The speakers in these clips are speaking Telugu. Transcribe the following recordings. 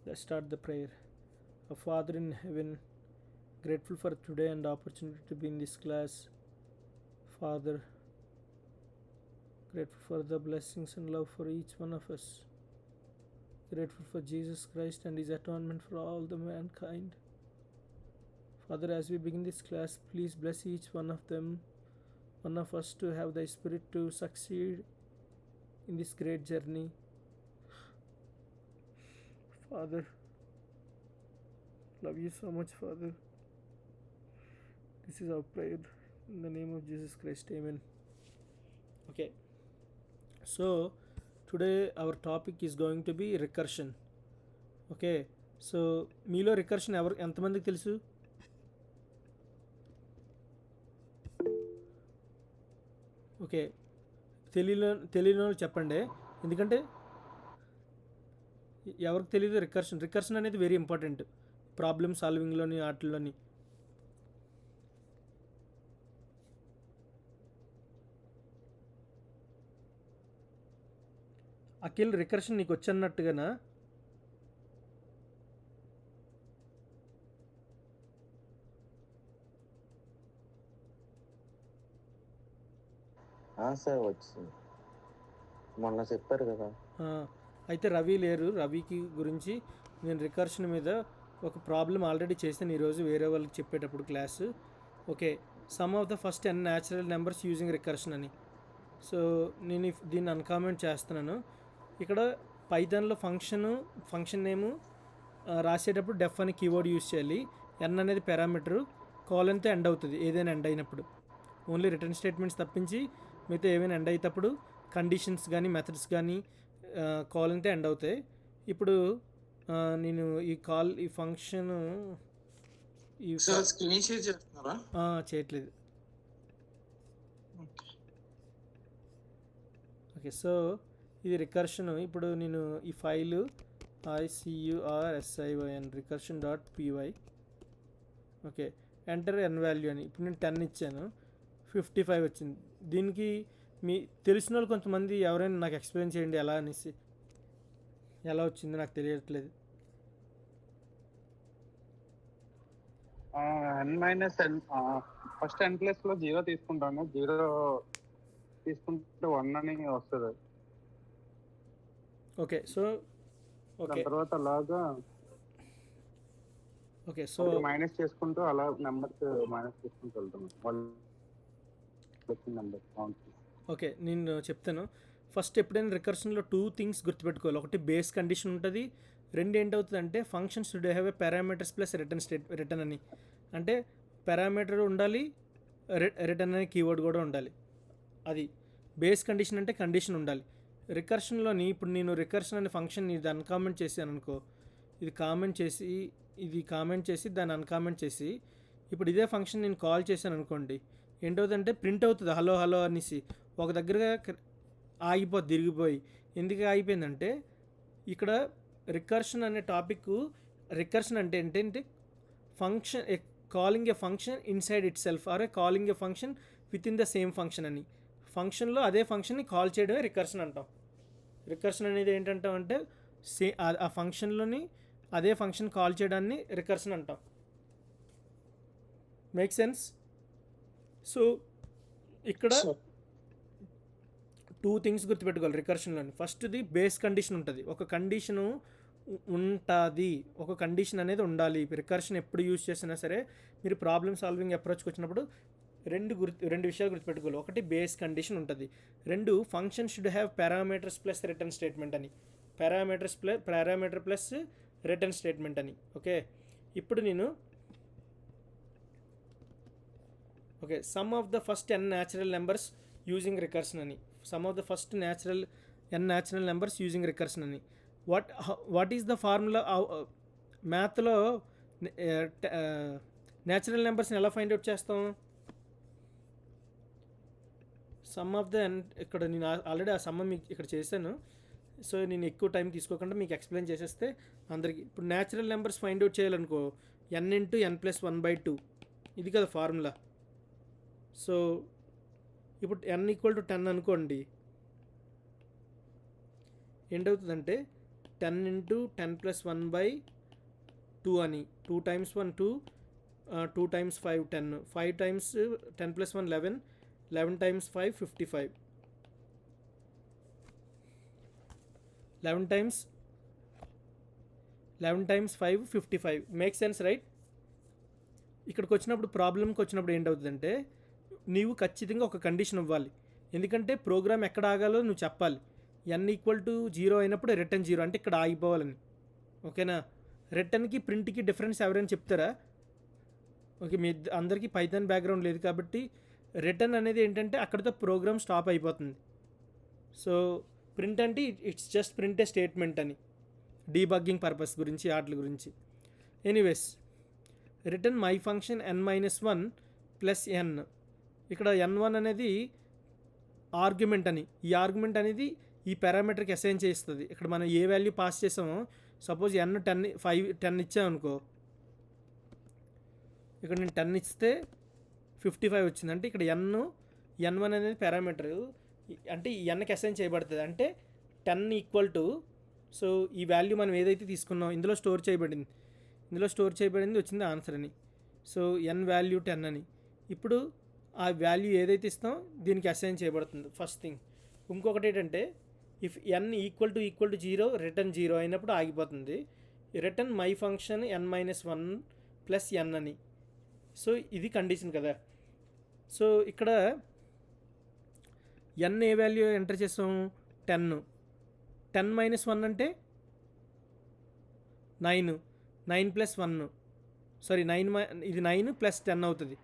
Let's start the prayer. Our Father in heaven, grateful for today and opportunity to be in this class. Father, grateful for the blessings and love for each one of us. Grateful for Jesus Christ and His atonement for all the mankind. Father, as we begin this class, please bless each one of them, one of us to have the Spirit to succeed in this great journey. Father, love you so much, Father. This is our prayer in the name of Jesus Christ. Amen. Okay, so today our topic is going to be recursion. Okay, so మీలో రికర్షన్ ఎంతమందికి తెలుసు? ఓకే, తెలియని వాళ్ళు చెప్పండి, ఎందుకంటే ఎవరికి తెలియదు రికర్షన్ అనేది వెరీ ఇంపార్టెంట్ ప్రాబ్లమ్ సాల్వింగ్లోని వాటిల్లోని. అఖిల్, రికర్షన్ నీకు వచ్చన్నట్టుగానా? సార్ వచ్చింది, మొన్న చెప్పారు కదా. అయితే రవి లేరు. రవికి గురించి నేను రికర్షన్ మీద ఒక ప్రాబ్లం ఆల్రెడీ చేశాను ఈరోజు వేరే వాళ్ళకి చెప్పేటప్పుడు class. Okay, some of the first n natural numbers using recursion అని. సో నేను దీన్ని అన్కామెంట్ చేస్తున్నాను. ఇక్కడ పైథాన్లో ఫంక్షన్ నేము రాసేటప్పుడు డెఫ్ అని కీవర్డ్ యూజ్ చేయాలి. n అనేది పారామీటరు, కాలన్తో ఎండ్ అవుతుంది ఏదైనా ఎండ్ అయినప్పుడు. ఓన్లీ రిటర్న్ స్టేట్మెంట్స్ తప్పించి మిగతా ఏమైనా ఎండ్ అయ్యేటప్పుడు కండిషన్స్ కానీ మెథడ్స్ కానీ కాలన్తో ఎండ్ అవుతాయి. ఇప్పుడు నేను ఈ ఫంక్షన్ స్క్రీన్ షేర్ చేస్తున్నారా? చేయట్లేదు. ఓకే, సో ఇది రికర్షన్. ఇప్పుడు నేను ఈ file ICURSION recursion .py. Okay, enter n value అని. ఇప్పుడు నేను 10 ఇచ్చాను, 55 వచ్చింది. దీనికి మీ తెలిసిన వాళ్ళు కొంతమంది ఎవరైనా నాకు ఎక్స్ప్లెయిన్ చేయండి ఎలా అనేసి. ఎలా వచ్చిందో నాకు తెలియట్లేదు. n - ఫస్ట్ n ప్లేస్ లో 0 తీసుకుంటాను, 0 తీసుకుంటే 1 అని వస్తుంది. ఓకే, సో దాని తర్వాత అలాగా ఓకే, సో మైనస్ చేసుకుంటూ అలా నెంబర్స్ మైనస్ చేసుకుంటూ వెళ్తాను. ఓకే, నేను చెప్తాను. ఫస్ట్ ఎప్పుడైనా రికర్షన్లో 2 థింగ్స్ గుర్తుపెట్టుకోవాలి. ఒకటి బేస్ కండిషన్ ఉంటుంది, రెండు ఏంటవుతుందంటే function should have a parameters plus return అని. అంటే పారామీటర్ ఉండాలి, రిటర్న్ అనే కీవర్డ్ కూడా ఉండాలి. అది బేస్ కండిషన్ అంటే కండిషన్ ఉండాలి. రికర్షన్లోని ఇప్పుడు నేను రికర్షన్ అనే ఫంక్షన్ ఇది అన్కామెంట్ చేశాను అనుకో, ఇది కామెంట్ చేసి దాన్ని అన్కామెంట్ చేసి ఇప్పుడు ఇదే ఫంక్షన్ నేను కాల్ చేశాను అనుకోండి, ఏంటవుతుందంటే ప్రింట్ అవుతుంది హలో హలో అనేసి. ఒక దగ్గరగా ఆగిపోద్ది, తిరిగిపోయి. ఎందుకు ఆగిపోయిందంటే ఇక్కడ రికర్షన్ అనే టాపిక్, రికర్షన్ అంటే ఏంటంటే function calling a function inside itself or calling a function within the same function అని. ఫంక్షన్లో అదే ఫంక్షన్ని కాల్ చేయడమే రికర్షన్ అంటాం. రికర్షన్ అనేది ఏంటంటాం అంటే ఆ ఫంక్షన్లోని అదే ఫంక్షన్ కాల్ చేయడాన్ని రికర్షన్ అంటాం. Make sense? సో ఇక్కడ 2 థింగ్స్ గుర్తుపెట్టుకోవాలి రికర్షన్లోని. ఫస్ట్ది బేస్ కండిషన్ ఉంటుంది, ఒక కండిషను ఉంటుంది, ఒక కండిషన్ అనేది ఉండాలి. రికర్షన్ ఎప్పుడు యూజ్ చేసినా సరే మీరు ప్రాబ్లమ్ సాల్వింగ్ అప్రోచ్కి వచ్చినప్పుడు రెండు విషయాలు గుర్తుపెట్టుకోవాలి. ఒకటి బేస్ కండిషన్ ఉంటుంది, రెండు function should have parameters plus return statement అని. పారామీటర్ ప్లస్ రిటర్న్ స్టేట్మెంట్ అని. ఓకే, ఇప్పుడు నేను okay some of the first n natural numbers using recursion అని. Sum of the first n natural numbers using recursion అని. What is the formula? మ్యాథ్లో natural నెంబర్స్ని ఎలా ఫైండ్ అవుట్ చేస్తాం? సమ్ ఆఫ్ ద ఇక్కడ నేను ఆల్రెడీ ఆ సమ్ మీకు ఇక్కడ చేశాను. సో నేను ఎక్కువ టైం తీసుకోకుండా మీకు ఎక్స్ప్లెయిన్ చేసేస్తే అందరికీ. ఇప్పుడు న్యాచురల్ నెంబర్స్ ఫైండ్ అవుట్ చేయాలనుకో, n × n+1/2 ఇది కదా ఫార్ములా. సో ఇప్పుడు n = 10 అనుకోండి, ఏంటవుతుందంటే 10 ఇంటూ 10 ప్లస్ 1 బై 2 అని 2 times 1 2 2 times 5 10 5 times 10 plus 1 11 11 times 5 55 11 times 5 55 make sense right. ఇక్కడికి వచ్చినప్పుడు ప్రాబ్లంకి వచ్చినప్పుడు ఏంటవుతుందంటే నీవు ఖచ్చితంగా ఒక కండిషన్ ఇవ్వాలి, ఎందుకంటే ప్రోగ్రామ్ ఎక్కడ ఆగాలో నువ్వు చెప్పాలి. n ఈక్వల్ టు 0 అయినప్పుడు రిటర్న్ 0 అంటే ఇక్కడ ఆగిపోవాలని. ఓకేనా? రిటర్న్కి ప్రింట్కి డిఫరెన్స్ ఎవరైనా చెప్తారా? ఓకే, మీ అందరికీ పైథాన్ బ్యాక్గ్రౌండ్ లేదు కాబట్టి రిటర్న్ అనేది ఏంటంటే అక్కడితో ప్రోగ్రామ్ స్టాప్ అయిపోతుంది. సో ప్రింట్ అంటే it's just print A statement అని, డీబగ్గింగ్ పర్పస్ గురించి వాటి గురించి. Anyways, return my function n-1 plus n. ఇక్కడ n1 అనేది ఆర్గ్యుమెంట్ అని, ఈ ఆర్గ్యుమెంట్ అనేది ఈ పారామీటర్కి అసైన్ చేస్తుంది. ఇక్కడ మనం ఏ వాల్యూ పాస్ చేసామో, సపోజ్ n 10 ఇచ్చామనుకో, ఇక్కడ నేను 10 ఇస్తే 55 వచ్చింది. అంటే ఇక్కడ n1 అనేది పారామీటర్, అంటే ఈ nకి అసైన్ చేయబడుతుంది. అంటే 10 ఈక్వల్ టు, సో ఈ వాల్యూ మనం ఏదైతే తీసుకున్నాం ఇందులో స్టోర్ చేయబడింది వచ్చింది ఆన్సర్ అని. సో n వాల్యూ 10 అని. ఇప్పుడు ఆ వాల్యూ ఏదైతే ఇస్తాం దీనికి అసైన్ చేయబడుతుంది ఫస్ట్ థింగ్. ఇంకొకటి ఏంటంటే if n equal to 0 return 0 అయినప్పుడు ఆగిపోతుంది. Return my function n-1 plus n అని. సో ఇది కండిషన్ కదా. సో ఇక్కడ n ఏ వాల్యూ ఎంటర్ చేస్తాం? 10. 10-1 అంటే 9 ప్లస్ 1, సారీ 9 ఇది 9 ప్లస్ 10 అవుతుంది.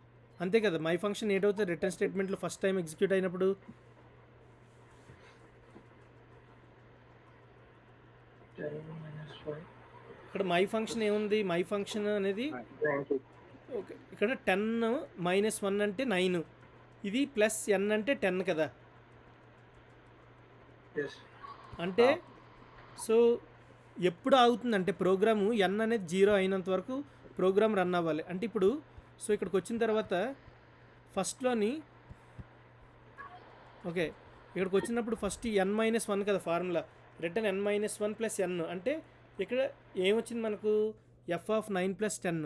అంతే కదా. మై ఫంక్షన్ ఏటవుతుంది రిటర్న్ స్టేట్మెంట్లో ఫస్ట్ టైం ఎగ్జిక్యూట్ అయినప్పుడు? ఇక్కడ మై ఫంక్షన్ ఏముంది? మై ఫంక్షన్ అనేది ఓకే, ఇక్కడ 10-1 అంటే 9, ఇది ప్లస్ n అంటే 10 కదా. అంటే సో ఎప్పుడు ఆగుతుందంటే ప్రోగ్రాము n అనేది 0 అయినంత వరకు ప్రోగ్రామ్ రన్ అవ్వాలి. అంటే ఇప్పుడు సో ఇక్కడికి వచ్చిన తర్వాత ఫస్ట్లోని ఓకే, ఇక్కడికి వచ్చినప్పుడు ఫస్ట్ n-1 కదా formula, return n-1 plus n. అంటే ఇక్కడ ఏమొచ్చింది మనకు? f(9 + 10).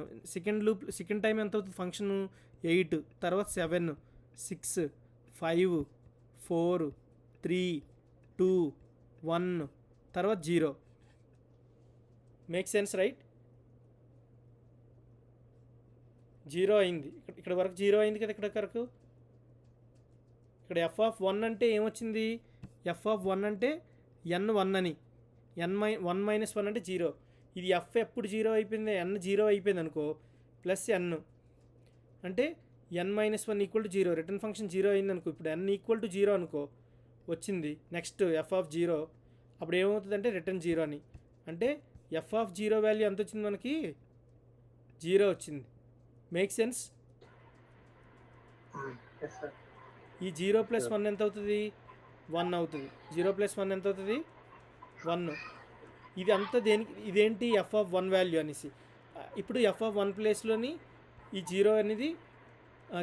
సెకండ్ టైం ఎంత అవుతుంది ఫంక్షన్? 8, తర్వాత 7 6 5 4 3 2 1 తర్వాత 0. Make sense right? 0 అయింది, ఇక్కడ వరకు 0 అయింది కదా. ఇక్కడ వరకు ఇక్కడ f(1) అంటే ఏమొచ్చింది? f(1) అంటే n1 అని, n-1 అంటే 0. ఇది f ఎప్పుడు 0 అయిపోయింది? n 0 అయిపోయింది అనుకో, ప్లస్ n అంటే n-1 equal to 0. Return function 0 అయింది అనుకో, ఇప్పుడు n ఈక్వల్ టు 0 అనుకో వచ్చింది. నెక్స్ట్ f(0) అప్పుడు ఏమవుతుంది అంటే రిటర్న్ 0 అని. అంటే f(0) వాల్యూ ఎంత వచ్చింది మనకి? 0 వచ్చింది. Make sense? ఈ 0 + 1 ఎంత అవుతుంది? 1 అవుతుంది. 0 + 1 ఎంత అవుతుంది? 1. ఇది అంతా దేనికి? ఇదేంటి? f(1) వాల్యూ అనేసి. ఇప్పుడు f(1) ప్లేస్లోని ఈ 0 అనేది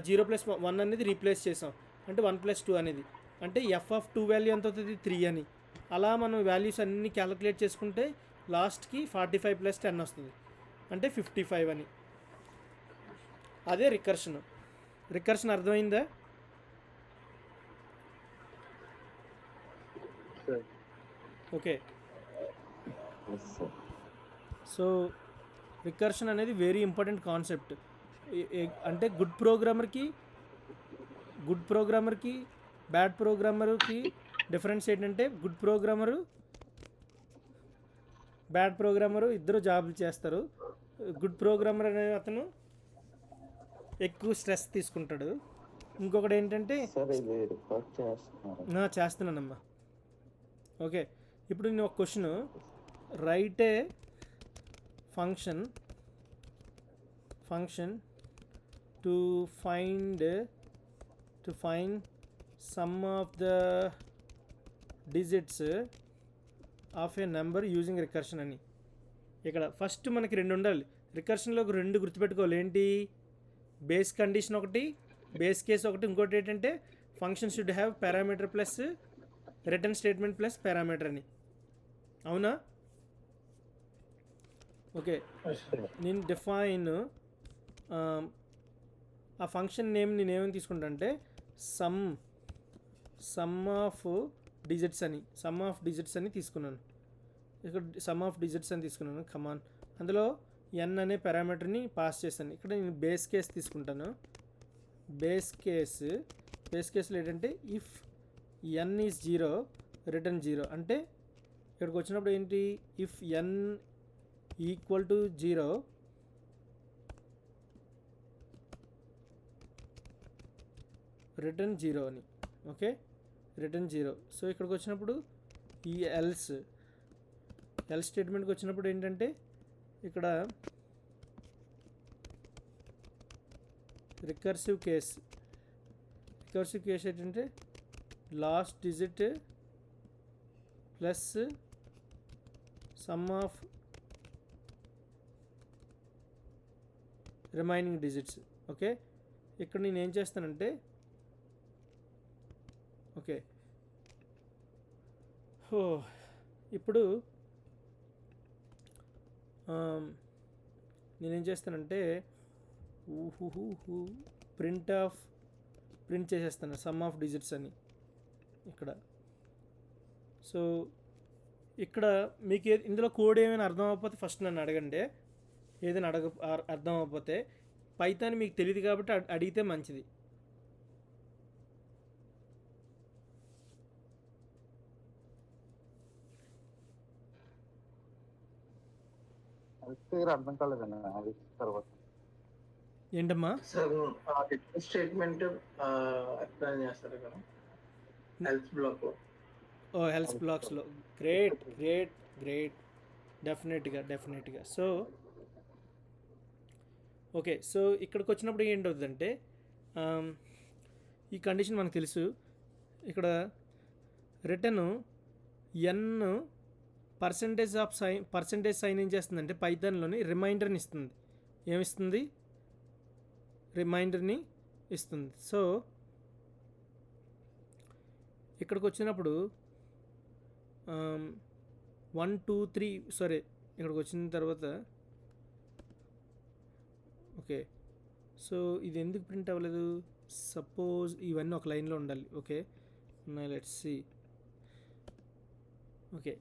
0 + 1 అనేది రీప్లేస్ చేసాం, అంటే 1 + 2 అనేది. అంటే f(2) వాల్యూ ఎంత అవుతుంది? 3 అని. అలా మనం వాల్యూస్ అన్నీ క్యాలిక్యులేట్ చేసుకుంటే లాస్ట్కి 45 + 10 వస్తుంది, అంటే 55 అని. అదే రికర్షన్ అర్థమైందా? ఓకే, సో రికర్షన్ అనేది వెరీ ఇంపార్టెంట్ కాన్సెప్ట్. అంటే గుడ్ ప్రోగ్రామర్కి బ్యాడ్ ప్రోగ్రామర్కి డిఫరెన్స్ ఏంటంటే గుడ్ ప్రోగ్రామరు బ్యాడ్ ప్రోగ్రామరు ఇద్దరు జాబులు చేస్తారు. గుడ్ ప్రోగ్రామర్ అనే అతను ఎక్కువ స్ట్రెస్ తీసుకుంటాడు. ఇంకొకటి ఏంటంటే చేస్తున్నానమ్మా. ఓకే, ఇప్పుడు నేను ఒక question, right A function to find some of the digits of a number using recursion అని. ఇక్కడ ఫస్ట్ మనకి 2 ఉండాలి. రికర్షన్లో ఒక 2 గుర్తుపెట్టుకోవాలి. ఏంటి? బేస్ కండిషన్ ఒకటి, బేస్ కేస్ ఒకటి. ఇంకోటి ఏంటంటే function should have parameter plus return statement plus parameter అని. అవునా? ఓకే, నేను డిఫైన్ ఆ ఫంక్షన్ నేమ్ నేను ఏమని తీసుకుంటా అంటే సమ్ ఆఫ్ డిజిట్స్ అని తీసుకున్నాను. ఇక్కడ సమ్ ఆఫ్ డిజిట్స్ అని తీసుకున్నాను. కమాన్, అందులో ఎన్ అనే పారామీటర్ని పాస్ చేస్తాను. ఇక్కడ నేను బేస్ కేస్ తీసుకుంటాను. బేస్ కేసులో ఏంటంటే ఇఫ్ ఎన్ ఈజ్ 0 రిటర్న్ 0 అంటే ఇక్కడికి వచ్చినప్పుడు ఏంటి, if N equal to 0 return 0 అని. Okay, return 0. సో ఇక్కడికి వచ్చినప్పుడు ఈ ఎల్స్ స్టేట్మెంట్కి వచ్చినప్పుడు ఏంటంటే ఇక్కడ రికర్సివ్ కేస్ ఏంటంటే last digit plus sum of remaining digits. Okay, ఇక్కడ నేను ఏం చేస్తానంటే ఓకే ఇప్పుడు నేనేం చేస్తానంటే ప్రింట్ చేసేస్తాను సమ్ ఆఫ్ డిజిట్స్ అని ఇక్కడ. సో ఇక్కడ మీకు ఇందులో కోడ్ ఏమైనా అర్థం అవ్వకపోతే ఫస్ట్ నన్ను అడగండి. ఏదైనా అర్థం అవ్వకపోతే పైథాన్ మీకు తెలియదు కాబట్టి అడిగితే మంచిది. అర్థం కాలేదండి అది తర్వాత. ఏంటమ్మా సార్ స్టేట్మెంట్ ఎక్స్ప్లెయిన్ చేస్తారు కదా హెల్త్ బ్లాక్. హెల్త్ బ్లాక్స్లో గ్రేట్ డెఫినెట్గా. సో ఓకే, సో ఇక్కడికి వచ్చినప్పుడు ఏంటవుతుందంటే ఈ కండిషన్ మనకు తెలుసు. ఇక్కడ రిటర్న్ ఎన్ పర్సంటేజ్ సైన్ ఏం చేస్తుందంటే పైథాన్లోని రిమైండర్ని ఇస్తుంది. ఏమిస్తుంది? రిమైండర్ని ఇస్తుంది. సో ఇక్కడికి వచ్చినప్పుడు 1 2 3 సరే ఇక్కడికి వచ్చిన తర్వాత ఓకే, సో ఇది ఎందుకు ప్రింట్ అవ్వలేదు? సపోజ్ ఇవన్నీ ఒక లైన్లో ఉండాలి. Okay, let's see. Okay,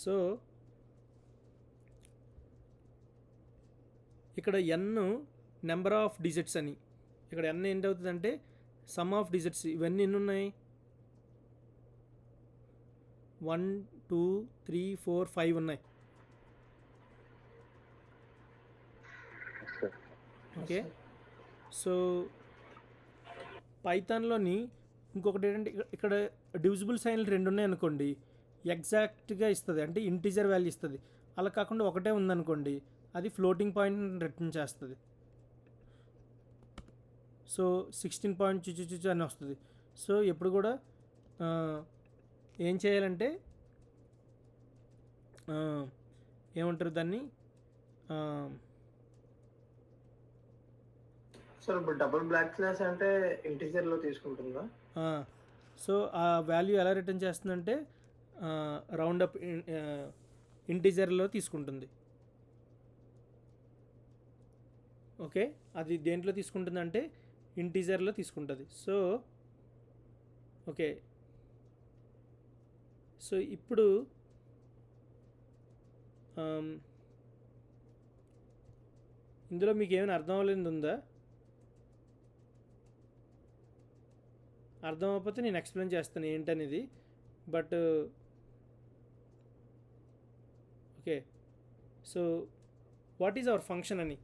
so ఇక్కడ ఎన్ నెంబర్ ఆఫ్ డిజిట్స్ అని, ఇక్కడ ఎన్ ఏంటవుతుందంటే సమ్ ఆఫ్ డిజిట్స్. ఇవన్నీ ఎన్ని ఉన్నాయి? 1 2 3 4 5 ఉన్నాయి. ఓకే, సో పైథాన్లోని ఇంకొకటి ఏంటంటే ఇక్కడ డివిజిబుల్ సైన్లు 2 ఉన్నాయి అనుకోండి, ఎగ్జాక్ట్గా ఇస్తుంది, అంటే ఇంటీజర్ వాల్యూ ఇస్తుంది. అలా కాకుండా ఒకటే ఉందనుకోండి, అది ఫ్లోటింగ్ పాయింట్ రిటర్న్ చేస్తుంది. సో 16 పాయింట్ చుచ్చు అని వస్తుంది. సో ఎప్పుడు కూడా ఏం చేయాలంటే ఏమంటారు దాన్ని, సార్ ఇప్పుడు డబుల్ బ్లాక్ స్లాష్ అంటే ఇంటీజర్లో తీసుకుంటుందా? సో ఆ వాల్యూ ఎలా రిటర్న్ చేస్తుందంటే రౌండ్ అప్ ఇంటీజర్లో తీసుకుంటుంది. ఓకే, అది దేంట్లో తీసుకుంటుందంటే ఇంటీజర్లో తీసుకుంటుంది. సో ఓకే, సో ఇప్పుడు ఇందులో మీకు ఏమైనా అర్థం అవ్వలేదు ఉందా? అర్థం అవ్వకపోతే నేను ఎక్స్ప్లెయిన్ చేస్తాను ఏంటనేది. But okay, so what is our function అని.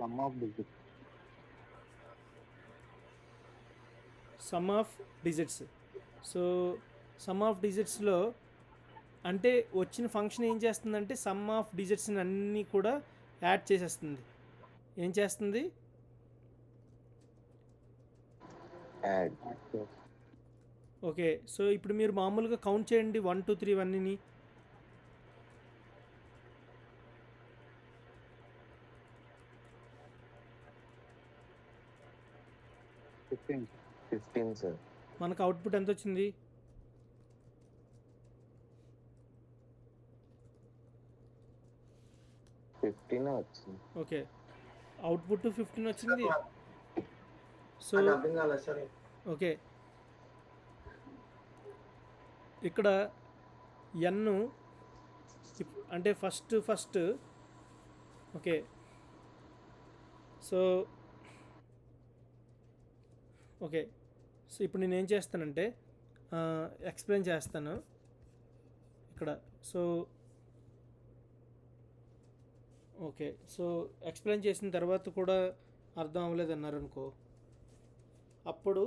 Sum of digits. So sum of డిజిట్స్లో అంటే వచ్చిన ఫంక్షన్ ఏం చేస్తుందంటే సమ్ ఆఫ్ డిజిట్స్ని అన్నీ కూడా యాడ్ చేసేస్తుంది. ఏం చేస్తుంది? ఓకే, సో ఇప్పుడు మీరు మామూలుగా కౌంట్ చేయండి 1 2 3 ఇవన్నీ. 15. 15 సార్. మనకు అవుట్పుట్ ఎంత వచ్చింది? 15 వచ్చింది. ఓకే, అవుట్పుట్ 15 వచ్చింది. సో నాకు అర్థం కాలేదు సార్. ఓకే, ఇక్కడ ఎన్ అంటే first okay. So okay, so ఇప్పుడు నేను ఏం చేస్తానంటే ఎక్స్ప్లెయిన్ చేస్తాను ఇక్కడ. సో ఓకే, సో ఎక్స్ప్లెయిన్ చేసిన తర్వాత కూడా అర్థం అవ్వలేదు అన్నారు అనుకో, అప్పుడు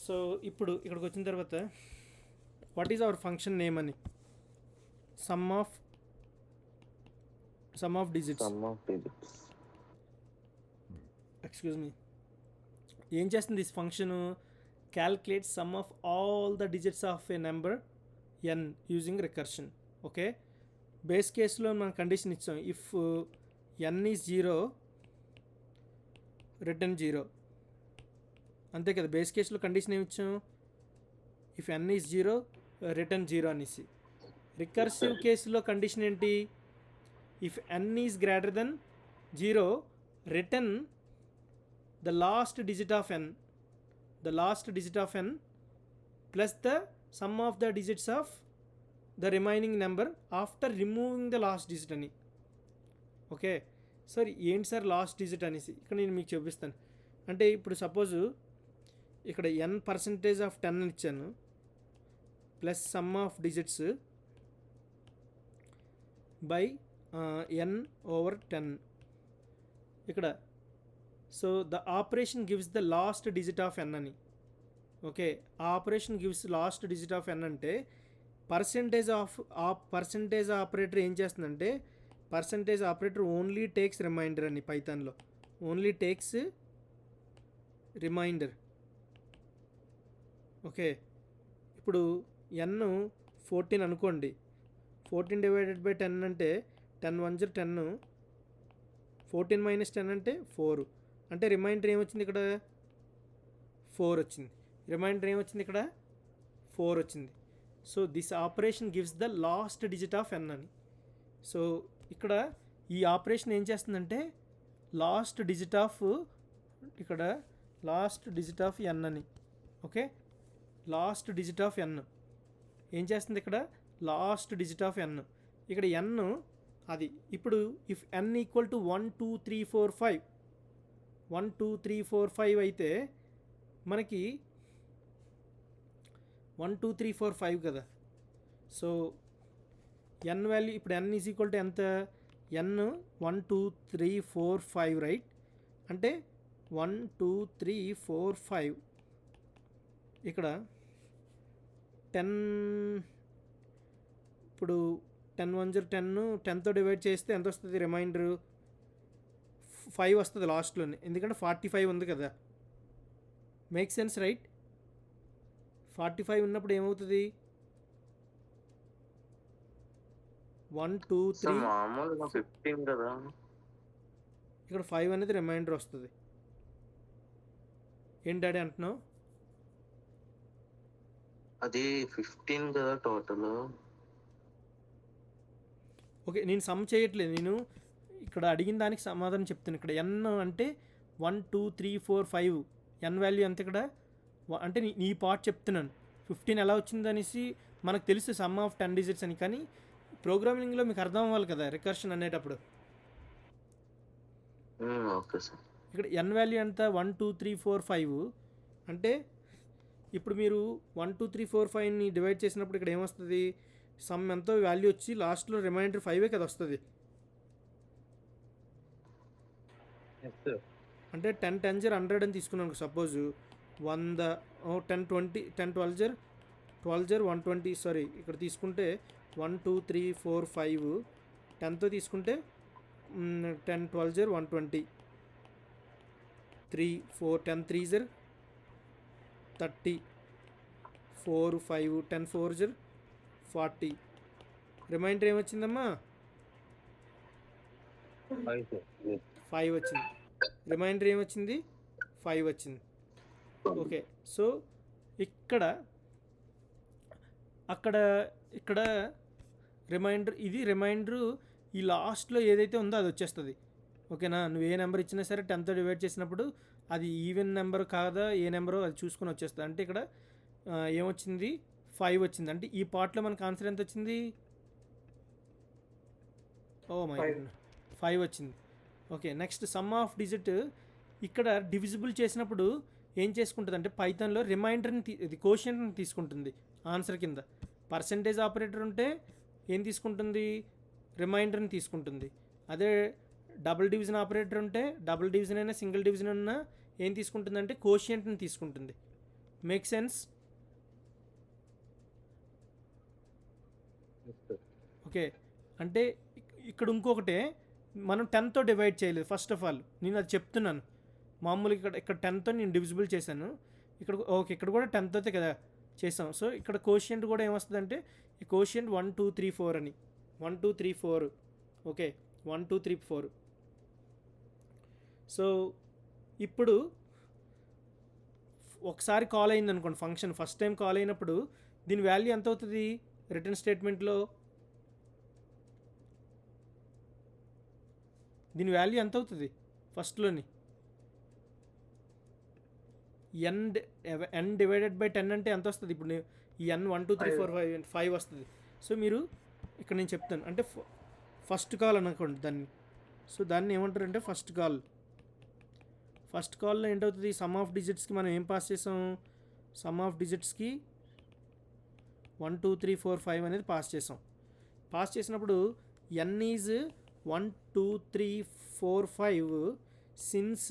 సో ఇప్పుడు ఇక్కడికి వచ్చిన తర్వాత what is our function name అని, sum of digits. Sum of digits. Excuse me, ఏం చేస్తుంది this function? Calculate sum of all the digits of a number N using recursion. Okay, base కేసులో మనం కండిషన్ ఇచ్చాం, ఇఫ్ ఎన్ ఈజ్ 0 రిటర్న్ 0, అంతే కదా. బేస్ కేసులో కండిషన్ ఏమి ఇచ్చాం? ఇఫ్ ఎన్ ఈజ్ 0 రిటర్న్ 0 అనేసి. రికర్సివ్ కేసులో కండిషన్ ఏంటి? If N is greater than 0 return the last digit of n plus the sum of the digits of the remaining number after removing the last digit అని. ఓకే సార్, ఏంటి సార్ లాస్ట్ డిజిట్ అనేసి ఇక్కడ నేను మీకు చూపిస్తాను. అంటే ఇప్పుడు సపోజ్ ఇక్కడ n పర్సంటేజ్ ఆఫ్ 10 అని ఇచ్చాను, plus sum of digits by n over 10 ఇక్కడ. So the operation gives the last digit of N అని. ఓకే, ఆ operation gives last digit of N అంటే పర్సంటేజ్ ఆపరేటర్ ఏం చేస్తుందంటే, percentage operator only takes remainder అని పైథాన్లో, ఓన్లీ టేక్స్ రిమైండర్. ఓకే, ఇప్పుడు ఎన్ 14 అనుకోండి, 14 డివైడెడ్ బై 10 అంటే 10 1 10, 14 మైనస్ 10 అంటే 4, అంటే రిమైండర్ ఏమొచ్చింది ఇక్కడ? 4 వచ్చింది. రిమైండర్ ఏమొచ్చింది ఇక్కడ? 4 వచ్చింది. So this operation gives the last digit of N అని. సో ఇక్కడ ఈ ఆపరేషన్ ఏం చేస్తుందంటే లాస్ట్ డిజిట్ ఆఫ్ ఎన్ అని. ఓకే, లాస్ట్ డిజిట్ ఆఫ్ ఎన్ ఏం చేస్తుంది ఇక్కడ? లాస్ట్ డిజిట్ ఆఫ్ ఎన్. ఇక్కడ ఎన్ అది. ఇప్పుడు ఇఫ్ ఎన్ ఈక్వల్ టు 1 2 3 4 5 1 2 3 4 5 అయితే మనకి 1 2 3 4 5 కదా. సో ఎన్ వాల్యూ ఇప్పుడు ఎన్ ఈజ్ ఈక్వల్ టు ఎంత? ఎన్ 1 2 3 4 5 రైట్, అంటే 1 2 3 4 5. ఇక్కడ 10, ఇప్పుడు 10 1 10, 10తో డివైడ్ చేస్తే ఎంత వస్తుంది? రిమైండర్ 5 వస్తుంది లాస్ట్లోనే, ఎందుకంటే 45 ఉంది కదా. Make sense right? 45 ఉన్నప్పుడు ఏమవుతుంది? 1 2 3 మామూలుగా 15 కదా. ఇక్కడ 5 అనేది రిమైండర్ వస్తుంది. ఏంటి డాడీ అంటున్నావు? అది 15 కదా టోటల్. ఓకే, నేను సమ్ చేయట్లేదు, నేను ఇక్కడ అడిగిన దానికి సమాధానం చెప్తాను. ఇక్కడ ఎన్ అంటే 1 2 3 4 5 ఎన్ వాల్యూ ఎంత ఇక్కడ? అంటే నీ పార్ట్ చెప్తున్నాను. 15 ఎలా వచ్చింది అనేసి మనకు తెలుసు, సమ్ ఆఫ్ 10 డిజిట్స్ అని. కానీ ప్రోగ్రామింగ్లో మీకు అర్థం అవ్వాలి కదా రికర్షన్ అనేటప్పుడు. Okay sir. ఇక్కడ ఎన్ వాల్యూ ఎంత? 1 2 3 4 5 అంటే ఇప్పుడు మీరు 1 2 3 4 5ని డివైడ్ చేసినప్పుడు ఇక్కడ ఏమొస్తుంది? సమ్ ఎంతో వాల్యూ వచ్చి లాస్ట్లో రిమైండర్ 5 కదా వస్తుంది. అంటే 10 10 100 అని తీసుకున్నాను సపోజ్. 100 10 20 10 12 12 120 సారీ, ఇక్కడ తీసుకుంటే 1 2 3 4 5 10తో తీసుకుంటే 10 12 120 3 4 10 3 30 4 5 10 4 40. రిమైండర్ ఏమొచ్చిందమ్మా? 5 సార్. 5 వచ్చింది. రిమైండర్ ఏమొచ్చింది? 5 వచ్చింది. ఓకే, సో ఇక్కడ అక్కడ ఇక్కడ రిమైండర్, ఇది రిమైండరు ఈ లాస్ట్లో ఏదైతే ఉందో అది వచ్చేస్తుంది. ఓకేనా? నువ్వు ఏ నెంబర్ ఇచ్చినా సరే 10తో డివైడ్ చేసినప్పుడు అది ఈవెన్ నెంబర్ కాదా ఏ నెంబరో అది చూసుకొని వచ్చేస్తుంది. అంటే ఇక్కడ ఏమొచ్చింది? 5 వచ్చింది. అంటే ఈ పార్ట్లో మనకు ఆన్సర్ ఎంత వచ్చింది? ఓ మై గాడ్, 5 వచ్చింది. Okay, next some of digit. ఇక్కడ డివిజిబుల్ చేసినప్పుడు ఏం చేసుకుంటుంది అంటే పైథాన్లో రిమైండర్ని ఇది కోషియంట్ని తీసుకుంటుంది ఆన్సర్ కింద. పర్సంటేజ్ ఆపరేటర్ ఉంటే ఏం తీసుకుంటుంది? రిమైండర్ని తీసుకుంటుంది. అదే డబుల్ డివిజన్ ఆపరేటర్ ఉంటే డబుల్ డివిజన్ అయినా సింగిల్ డివిజన్ అయినా ఏం తీసుకుంటుందంటే కోషియంట్ని తీసుకుంటుంది. Make sense? ఓకే, అంటే ఇక్కడ ఇంకొకటే, మనం 10తో డివైడ్ చేయలేదు ఫస్ట్ ఆఫ్ ఆల్. నేను అది చెప్తున్నాను. మామూలుగా ఇక్కడ 10తో నేను డివిజిబుల్ చేశాను. ఇక్కడ ఓకే, ఇక్కడ కూడా 10తో కదా చేసాం. సో ఇక్కడ కోషియంట్ కూడా ఏమొస్తుందంటే ఈ కోషియంట్ 1 2 3 4 అని 1 2 3 4. ఓకే, 1 2 3 4. సో ఇప్పుడు ఒకసారి కాల్ అయింది అనుకోండి ఫంక్షన్, ఫస్ట్ టైం కాల్ అయినప్పుడు దీని వాల్యూ ఎంత అవుతుంది? రిటర్న్ స్టేట్మెంట్లో దీని వాల్యూ ఎంత అవుతుంది? ఫస్ట్లోని ఎన్ డివైడెడ్ బై 10 అంటే ఎంత వస్తుంది? ఇప్పుడు ఈ ఎన్ 1 2 3 4 5 వస్తుంది. సో మీరు ఇక్కడ నేను చెప్తాను అంటే ఫస్ట్ కాల్ అనుకోండి దాన్ని. సో దాన్ని ఏమంటారంటే ఫస్ట్ కాల్లో ఏంటవుతుంది? సమ్ ఆఫ్ డిజిట్స్కి మనం ఏం పాస్ చేసాం? సమ్ ఆఫ్ డిజిట్స్కి 1 2 3 4 5 అనేది పాస్ చేసాం. పాస్ చేసినప్పుడు N is 1 2 3 4 5 since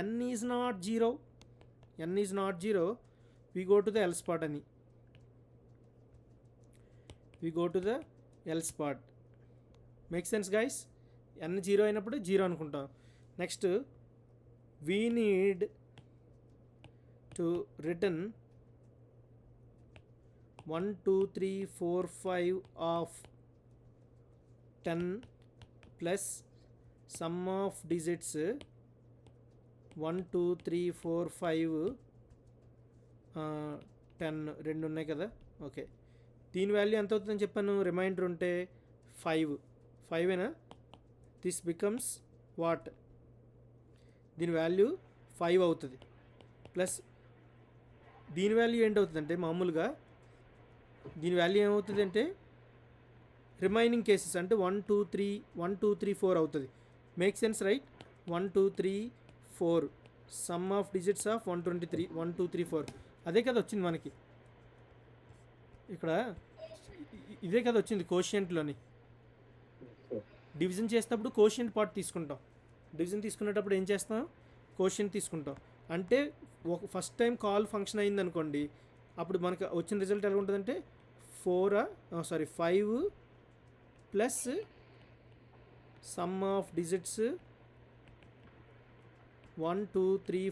n is not 0, we go to the else part అని. we go to the else part. make sense guys? n 0 అయినప్పుడు 0 అనుకుంటాం. Next we need to return 1 2 3 4 5 of 10 plus sum of digits 1 2 3 4 5 10 రెండు ఉన్నాయి కదా. ఓకే, దీని వాల్యూ ఎంత అవుతుందని చెప్పాను? రిమైండర్ ఉంటే 5 ఏనా? This becomes what? దీని వాల్యూ 5 అవుతుంది. ప్లస్ దీని వాల్యూ ఏంటవుతుందంటే మామూలుగా దీని వాల్యూ ఏమవుతుంది అంటే రిమైనింగ్ కేసెస్ అంటే 1 2 3 4 అవుతుంది. Make sense right? 1 2 3 4 some of digits of 123 1 2 3 4 అదే కదా వచ్చింది మనకి ఇక్కడ. ఇదే కదా వచ్చింది కోషియంట్లోని. డివిజన్ చేసేటప్పుడు కోషియంట్ పార్ట్ తీసుకుంటాం. డివిజన్ తీసుకునేటప్పుడు ఏం చేస్తాం? కోషియంట్ తీసుకుంటాం. అంటే ఫస్ట్ టైం కాల్ ఫంక్షన్ అయింది అనుకోండి, అప్పుడు మనకు వచ్చిన రిజల్ట్ ఎలా ఉంటుందంటే 5 ప్లస్ సమ్ ఆఫ్ డిజిట్స్ 1 2 3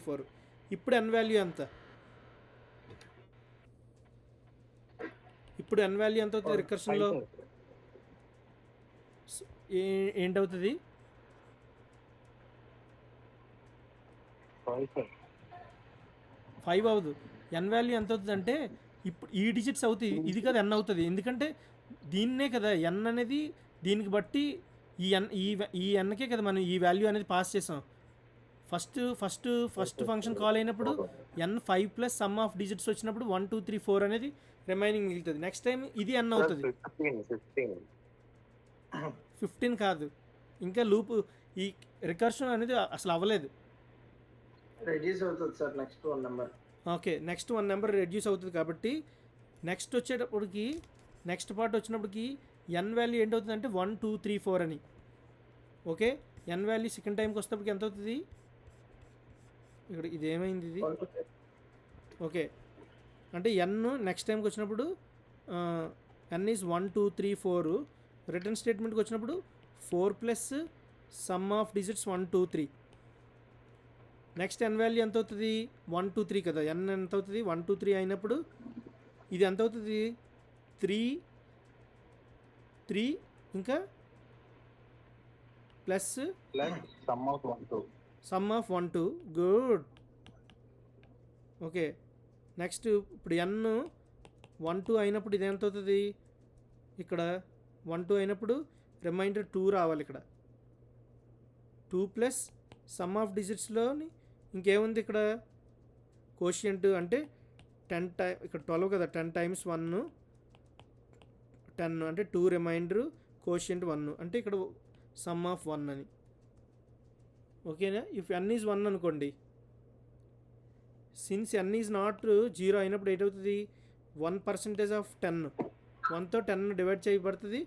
4. ఇప్పుడు ఎన్ వాల్యూ ఎంత? ఇప్పుడు ఎన్ వాల్యూ ఎంత అవుతుంది రికర్షన్లో? ఏంటవుతుంది? 5 అవ్వదు. ఎన్ వాల్యూ ఎంత అవుతుంది అంటే ఇప్పుడు ఈ డిజిట్స్ అవుతాయి, ఇది కదా ఎన్ అవుతుంది. ఎందుకంటే దీన్నే కదా ఎన్ అనేది, దీనికి బట్టి ఈ ఎన్కే కదా మనం ఈ వాల్యూ అనేది పాస్ చేసాం. ఫస్ట్ ఫంక్షన్ కాల్ అయినప్పుడు ఎన్ 5 ప్లస్ సమ్ ఆఫ్ డిజిట్స్ వచ్చినప్పుడు 1 2 3 4 అనేది రిమైనింగ్ మిగులుతుంది. నెక్స్ట్ టైం ఇది ఎన్ అవుతుంది. 15 కాదు, ఇంకా లూప్ ఈ రికర్షన్ అనేది అసలు అవ్వలేదు. రెడ్యూస్ అవుతుంది sir next 1 number. Okay, next 1 number reduce అవుతుంది కాబట్టి నెక్స్ట్ వచ్చేటప్పటికి నెక్స్ట్ పార్ట్ వచ్చినప్పటికి ఎన్ వాల్యూ ఏంటవుతుంది అంటే 1 2 3 4 అని. ఓకే, ఎన్ వాల్యూ సెకండ్ టైంకి వచ్చేటప్పటికి ఎంత అవుతుంది? ఇక్కడ ఇది ఏమైంది ఇది? ఓకే, అంటే ఎన్ నెక్స్ట్ టైంకి వచ్చినప్పుడు ఎన్ ఈజ్ 1 2 3 4. రిటర్న్ స్టేట్మెంట్కి వచ్చినప్పుడు 4 plus sum of digits 1 2 3. Next N value ఎంత అవుతుంది? 1 2 3 కదా. ఎన్ ఎంత అవుతుంది? 1 2 3 అయినప్పుడు ఇది ఎంత అవుతుంది? 3 ఇంకా plus sum of 1 2. Some of 1 2. Good. Okay, next ఇప్పుడు n 1 2 అయినప్పుడు ఇది ఎంత అవుతుంది? ఇక్కడ 1 2 అయినప్పుడు రిమైండర్ 2 రావాలి. ఇక్కడ 2 ప్లస్ సమ్ ఆఫ్ డిజిట్స్లోని ఇంకేముంది ఇక్కడ? కోషియంట్ అంటే 10 ఇక్కడ 12 కదా, 10 times 1 10 అంటే 2 రిమైండర్ కోషియంట్ 1 అంటే ఇక్కడ సమ్ ఆఫ్ 1 అని. ఓకేనా? ఇఫ్ n ఈజ్ 1 అనుకోండి, సిన్స్ n ఈజ్ నాట్ 0 అయినప్పుడు ఏటవుతుంది? 1% ఆఫ్ 10 1తో 10 డివైడ్ చేయబడుతుంది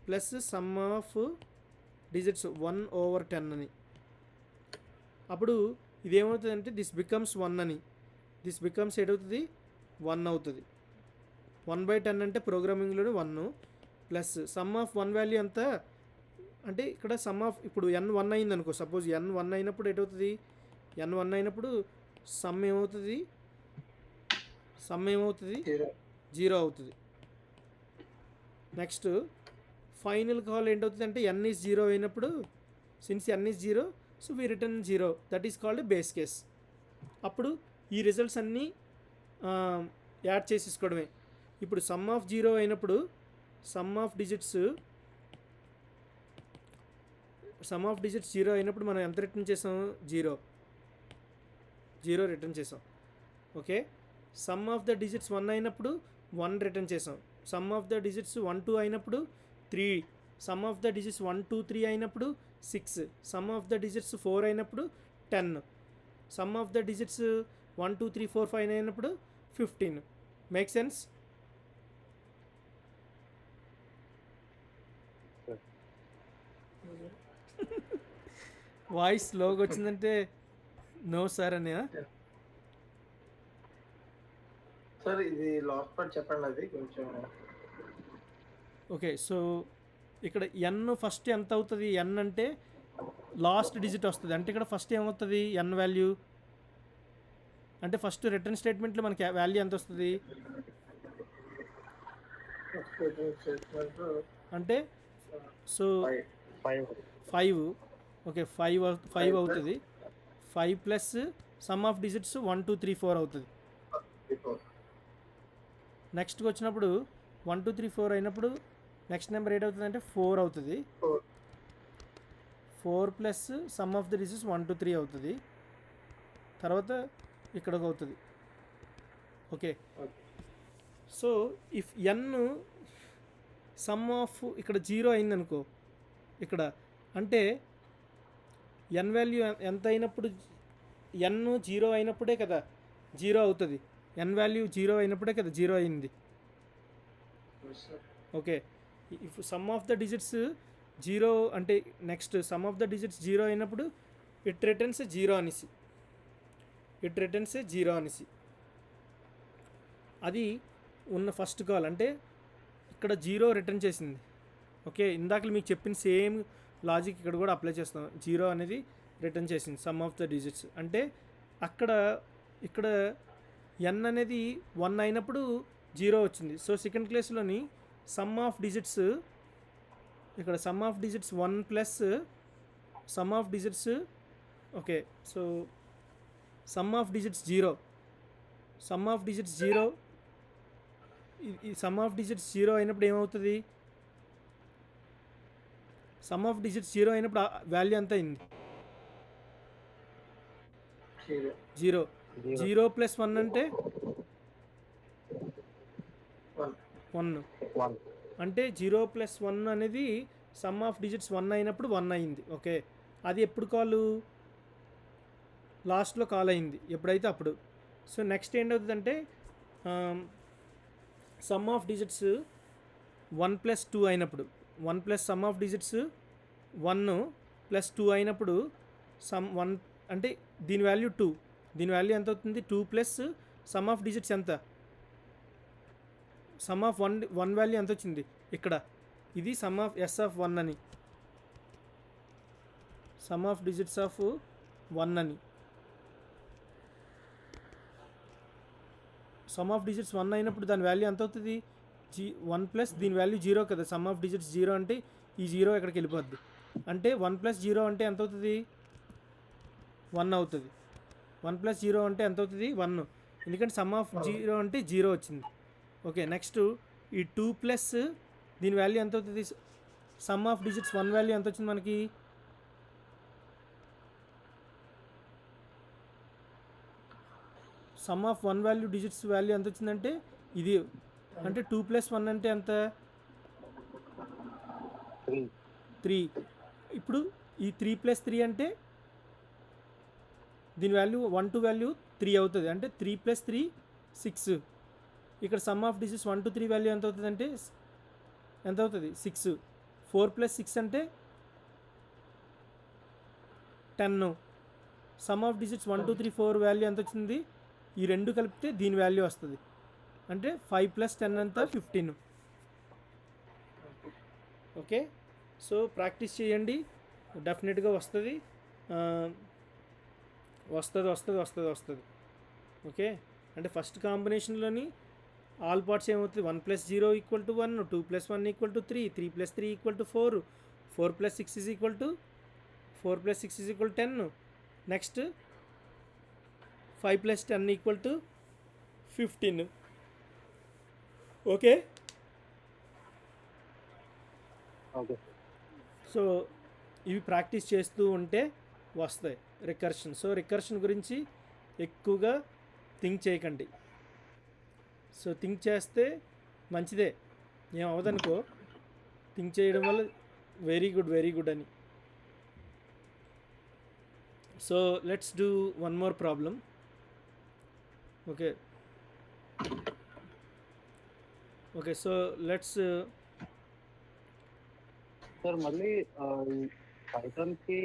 ప్లస్ సమ్ ఆఫ్ డిజిట్స్ 1/10 అని. అప్పుడు ఇదేమవుతుంది అంటే దిస్ బికమ్స్ 1 అని. This becomes ఏటవుతుంది? 1 అవుతుంది. 1/10 అంటే ప్రోగ్రామింగ్లోనే 1 ప్లస్ సమ్ ఆఫ్ 1 వాల్యూ ఎంత అంటే ఇక్కడ సమ్ ఆఫ్ ఇప్పుడు n 1 అయింది అనుకో, సపోజ్ n 1 అయినప్పుడు ఏటవుతుంది? n 1 అయినప్పుడు సమ్ ఏమవుతుంది? 0 అవుతుంది. నెక్స్ట్ ఫైనల్ కాల్ ఏంటవుతుంది అంటే n ఈజ్ 0 అయినప్పుడు, since n is 0 so we return 0, that is called base case. అప్పుడు ఈ రిజల్ట్స్ అన్నీ యాడ్ చేసేసుకోవడమే. ఇప్పుడు సమ్ ఆఫ్ 0 అయినప్పుడు సమ్ ఆఫ్ డిజిట్స్ 0 అయినప్పుడు మనం ఎంత రిటర్న్ చేసాం? 0 రిటర్న్ చేసాం. Okay, some of the digits 1 అయినప్పుడు 1 రిటర్న్ చేసాం. సమ్ ఆఫ్ ద డిజిట్స్ 1 2 అయినప్పుడు 3, సమ్ ఆఫ్ ద డిజిట్స్ 1 2 3 అయినప్పుడు 6, సమ్ ఆఫ్ ద డిజిట్స్ 4 అయినప్పుడు 10, సమ్ ఆఫ్ ద డిజిట్స్ 1 2 3 4 5 అయినప్పుడు 15. Make sense? వాయిస్ స్లోగా వచ్చిందంటే నో సార్ అని. సార్ ఇది లాస్ట్ పార్ట్ చెప్పండి, అది కొంచెం. ఓకే, సో ఇక్కడ n ఫస్ట్ ఎంత అవుతుంది? n అంటే లాస్ట్ డిజిట్ వస్తుంది. అంటే ఇక్కడ ఫస్ట్ ఏమవుతుంది? n వాల్యూ అంటే ఫస్ట్ రిటర్న్ స్టేట్మెంట్లో మనకి వాల్యూ ఎంత వస్తుంది అంటే సో 5. ఓకే, 5 అవుతుంది. 5 ప్లస్ సమ్ ఆఫ్ డిజిట్స్ 1 2 3 4 అవుతుంది. నెక్స్ట్కి వచ్చినప్పుడు 1 2 3 4 అయినప్పుడు నెక్స్ట్ నెంబర్ ఏటవుతుంది అంటే 4 అవుతుంది. 4 plus sum of the digits 1 2 3 అవుతుంది. తర్వాత ఇక్కడికి అవుతుంది. Okay, so if n some of ఇక్కడ 0 అయిందనుకో, ఇక్కడ అంటే n వాల్యూ ఎంత అయినప్పుడు? n 0 అయినప్పుడే కదా 0 అవుతుంది. n వాల్యూ 0 అయినప్పుడే కదా 0 అయింది. Okay, if some of the digits 0 అంటే next some of the digits 0 అయినప్పుడు ఇట్ రిటర్న్స్ 0 అనేసి. అది ఉన్న ఫస్ట్ కాల్ అంటే ఇక్కడ 0 రిటర్న్ చేసింది. ఓకే, ఇందాక మీకు చెప్పిన సేమ్ లాజిక్ ఇక్కడ కూడా అప్లై చేస్తాం. 0 అనేది రిటర్న్ చేసింది సమ్ ఆఫ్ ద డిజిట్స్ అంటే ఇక్కడ n అనేది 1 అయినప్పుడు 0 వచ్చింది. సో సెకండ్ క్లాస్లోని సమ్ ఆఫ్ డిజిట్స్ ఇక్కడ sum of digits 1 plus sum of digits okay, so sum of digits 0 sum of digits 0 ఈ సమ్ ఆఫ్ డిజిట్స్ 0 అయినప్పుడు ఏమవుతుంది? సమ్ ఆఫ్ డిజిట్స్ 0 అయినప్పుడు వాల్యూ ఎంత అయింది? 0. 0 ప్లస్ 1 అంటే 1 అంటే 0 ప్లస్ 1 అనేది సమ్ ఆఫ్ డిజిట్స్ 1 అయినప్పుడు 1 అయింది. ఓకే, అది ఎప్పుడు కాల్? లాస్ట్లో కాల్ అయింది ఎప్పుడైతే అప్పుడు. సో నెక్స్ట్ ఏంటవుతుందంటే సమ్ ఆఫ్ డిజిట్స్ 1 ప్లస్ 2 అయినప్పుడు 1 plus sum of digits 1 plus 2 అయినప్పుడు సమ్ 1 అంటే దీని వాల్యూ 2, దీని వాల్యూ ఎంత అవుతుంది? 2 ప్లస్ సమ్ ఆఫ్ డిజిట్స్ ఎంత? సమ్ ఆఫ్ 1 వాల్యూ ఎంత వచ్చింది ఇక్కడ? ఇది సమ్ ఆఫ్ ఎస్ ఆఫ్ 1 అని, సమ్ ఆఫ్ డిజిట్స్ ఆఫ్ 1 అని. సమ్ ఆఫ్ డిజిట్స్ 1 అయినప్పుడు దాని వాల్యూ ఎంత అవుతుంది? 1 ప్లస్ దీని వాల్యూ 0 కదా. సమ్ ఆఫ్ డిజిట్స్ 0 అంటే ఈ 0 ఇక్కడికి వెళ్ళిపోద్ది. అంటే 1 + 0 అంటే ఎంత అవుతుంది? 1 అవుతుంది. 1 + 0 అంటే ఎంత అవుతుంది? 1. ఎందుకంటే సమ్ ఆఫ్ 0 అంటే 0 వచ్చింది. ఓకే, నెక్స్ట్ ఈ 2 ప్లస్ దీని వాల్యూ ఎంత అవుతుంది? సమ్ ఆఫ్ డిజిట్స్ 1 వాల్యూ ఎంత వచ్చింది మనకి? Some of 1 value digits value ఎంత వచ్చిందంటే ఇది. అంటే 2 + 1 అంటే ఎంత? 3. ఇప్పుడు ఈ 3 + 3 అంటే దీని వాల్యూ 1 2 వాల్యూ 3 అవుతుంది. అంటే 3 + 3 6. ఇక్కడ సమ్ ఆఫ్ డిజిట్స్ 1 2 3 వాల్యూ ఎంత అవుతుంది అంటే ఎంత అవుతుంది? 6. 4 + 6 అంటే 10. సమ్ ఆఫ్ డిజిట్స్ 1 2 3 4 వాల్యూ ఎంత వచ్చింది? ఈ రెండు కలిపితే దీని వాల్యూ వస్తుంది. అంటే 5 + 10 అంతా 15. ఓకే, సో ప్రాక్టీస్ చేయండి, డెఫినెట్గా వస్తుంది. వస్తుంది. ఓకే, అంటే ఫస్ట్ కాంబినేషన్లోని ఆల్ పార్ట్స్ ఏమవుతుంది? 1 + 0 = 1, 2 + 1 = 3, 3 + 3 = 4, 4 + 6 = 10. నెక్స్ట్ 5 + 10 = 15. Okay, okay. సో ఇవి ప్రాక్టీస్ చేస్తూ ఉంటే వస్తాయి రికర్షన్. సో రికర్షన్ గురించి ఎక్కువగా థింక్ చేయకండి. సో థింక్ చేస్తే మంచిదే, ఏం అవ్వదనుకో. థింక్ చేయడం వల్ల వెరీ గుడ్ అని. So let's do one more problem. Okay, so let's sir మళ్ళీ పైథాన్కి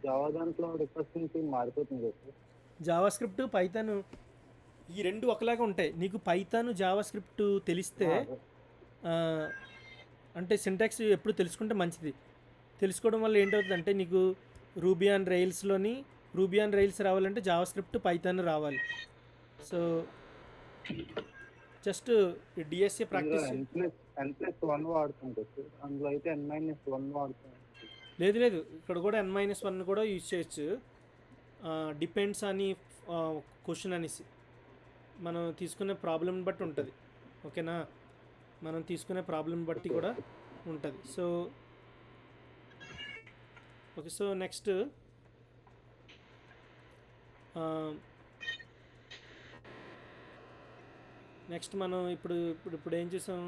జావా దాంట్లో రికర్షన్కి మారిపోతుంది కదా సార్? జావా స్క్రిప్ట్, పైథాన్ ఈ రెండు ఒకలాగా ఉంటాయి. నీకు పైథాన్, జావా స్క్రిప్ట్ తెలిస్తే అంటే సింటాక్స్ ఎప్పుడు తెలుసుకుంటే మంచిది. తెలుసుకోవడం వల్ల ఏంటవుతుందంటే నీకు రూబీ ఆన్ రైల్స్ రావాలంటే జావా స్క్రిప్ట్, పైథాన్ రావాలి. So just DSA practice. N+1 వాడుతుంటే సార్, అందులో అయితే N-1 వాడుతుంది. లేదు, ఇక్కడ కూడా N-1 కూడా యూజ్ చేయొచ్చు. డిపెండ్స్ అని క్వశ్చన్ అనేసి మనం తీసుకునే ప్రాబ్లం బట్టి ఉంటుంది. ఓకేనా, మనం తీసుకునే ప్రాబ్లం బట్టి కూడా ఉంటుంది. సో ఓకే, సో నెక్స్ట్ మనం ఇప్పుడు ఏం చేసాం?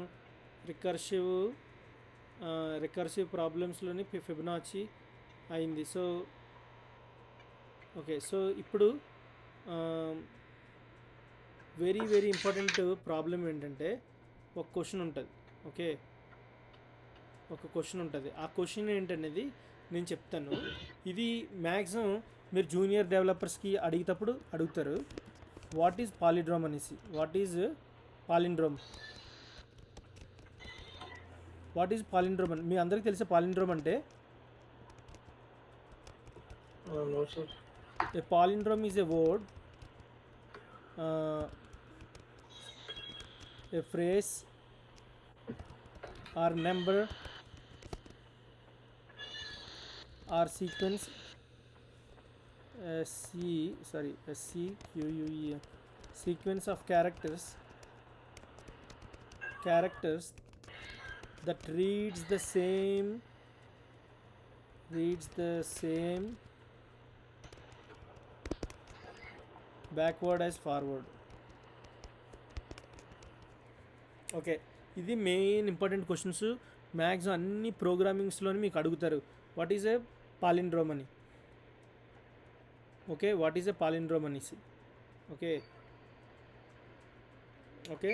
రికర్సివ్ ప్రాబ్లమ్స్లోని ఫిబొనాచి అయింది. సో ఓకే, సో ఇప్పుడు వెరీ ఇంపార్టెంట్ ప్రాబ్లం ఏంటంటే ఒక క్వశ్చన్ ఉంటుంది. ఓకే, ఒక క్వశ్చన్ ఉంటుంది. ఆ క్వశ్చన్ ఏంటనేది నేను చెప్తాను. ఇది మ్యాక్సిమం మీరు జూనియర్ డెవలపర్స్కి అడిగేటప్పుడు అడుగుతారు. వాట్ ఈజ్ పాలిడ్రోమ్ అనేసి. వాట్ ఈజ్ పాలిండ్రోమ్ అని మీ అందరికీ తెలిసే పాలిండ్రోమ్ అంటే a palindrome is a word, a phrase or number or sequence sequence of characters that reads the same backward as forward. Okay, ఇది మెయిన్ ఇంపార్టెంట్ క్వశ్చన్స్. మ్యాక్సిమం అన్ని ప్రోగ్రామింగ్స్లోని మీకు అడుగుతారు వాట్ ఈజ్ ఏ పాలిండ్రోమ్ అని. Okay, what is a palindrome అనేసి. ఓకే,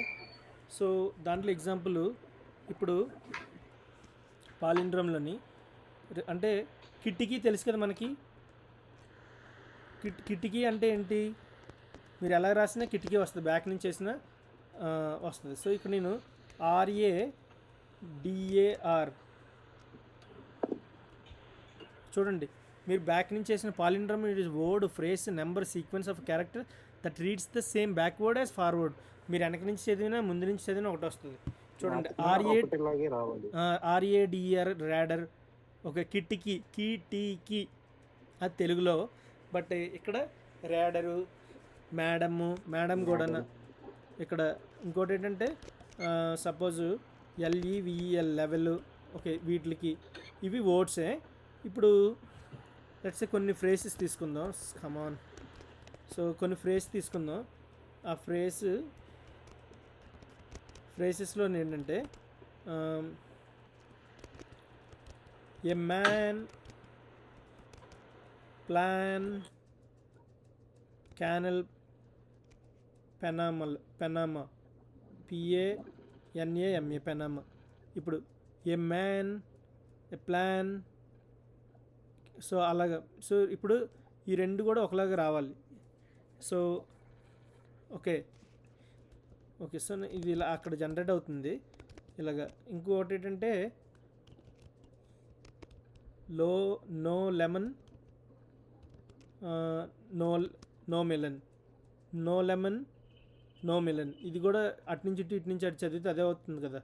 సో దాంట్లో ఎగ్జాంపుల్ ఇప్పుడు పాలిండ్రోమ్లోని అంటే కిటికీ తెలుసు కదా మనకి. కిటికీ అంటే ఏంటి? మీరు ఎలా రాసినా కిటికీ వస్తుంది, బ్యాక్ నుంచి వేసిన వస్తుంది. సో ఇక్కడ నేను RADAR చూడండి, మీరు బ్యాక్ నుంచి చేసిన palindrome it is word, phrase, number, sequence of character that reads the same backward as forward. మీరు వెనక నుంచి చదివినా ముందు నుంచి చదివినా ఒకటి వస్తుంది. చూడండి మార్చినా ఒకటిలాగే రావాలి. ఆర్ఏడిఆర్ ర్యాడర్, ఓకే, కిటికి అది తెలుగులో, బట్ ఇక్కడ ర్యాడరు, మేడం కూడా ఇక్కడ. ఇంకోటి ఏంటంటే సపోజ్ ఎల్ఈవిఈఎల్ లెవెల్, ఓకే, వీటికి ఇవి వర్డ్సే. ఇప్పుడు లెట్స్ కొన్ని ఫ్రేసెస్ తీసుకుందాం, కమాన్. సో కొన్ని ఫ్రేస్ తీసుకుందాం. ఆ ఫ్రేసెస్లో ఏంటంటే a man plan canal Panama PANAMA Panama. ఇప్పుడు a man, a plan, so అలాగా. సో ఇప్పుడు ఈ రెండు కూడా ఒకలాగా రావాలి. సో ఓకే, సో ఇది ఇలా అక్కడ జనరేట్ అవుతుంది ఇలాగా. ఇంకొకటి ఏంటంటే no lemon, no melon, no lemon, no melon. ఇది కూడా అటు నుంచి ఇటు నుంచి అటు చదివితే అదే అవుతుంది కదా.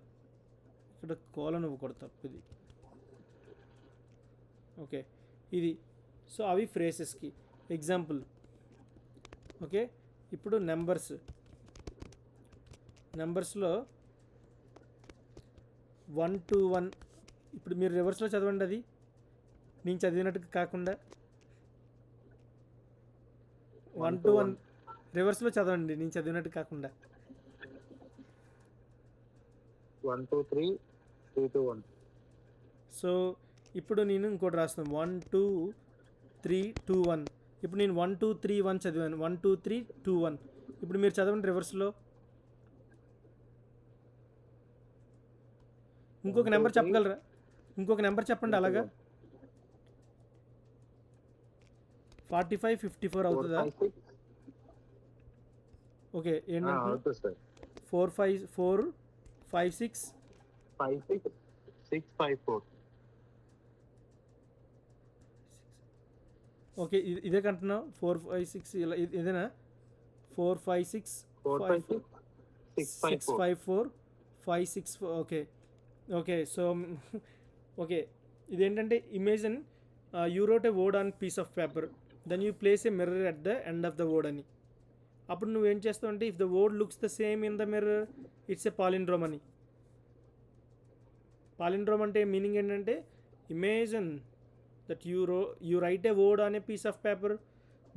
ఇక్కడ కోలన్ ఇవ్వకూడదు, తప్పు ఇది. ఓకే, ఇది. సో అవి ఫ్రేసెస్కి ఎగ్జాంపుల్. ఓకే, ఇప్పుడు నెంబర్స్లో 1 to 1. ఇప్పుడు మీరు రివర్స్లో చదవండి, అది నేను చదివినట్టు కాకుండా 1 to 1 రివర్స్లో చదవండి, నేను చదివినట్టు కాకుండా. 1 2 3 3 2 1. సో ఇప్పుడు నేను ఇంకోటి రాస్తాను, 1 2 3 2 1. ఇప్పుడు నేను 1 2 3 1 చదివాను, 1 2 3 2 1. ఇప్పుడు మీరు చదవండి రివర్స్లో. ఇంకొక నెంబర్ చెప్పగలరా? ఇంకొక నెంబర్ చెప్పండి అలాగా. 45 54 అవుతుందా? ఓకే, ఏంటంటే 4 5 4 5 6 5 6 6 5 4. ఓకే, ఇదే కంటున్నావు 4 5 6 ఇలా ఇదేనా? 4 5 6 4 5 6 6 5 4. 5 6 ఓకే. సో ఓకే, ఇదేంటంటే imagine you wrote a word on piece of paper, then you place a mirror at the end of the word అని. అప్పుడు నువ్వేం చేస్తావు అంటే if the word looks the same in the mirror it's a palindrome అని. పాలిండ్రోమ్ అంటే మీనింగ్ ఏంటంటే imagine that you write a word on a piece of paper,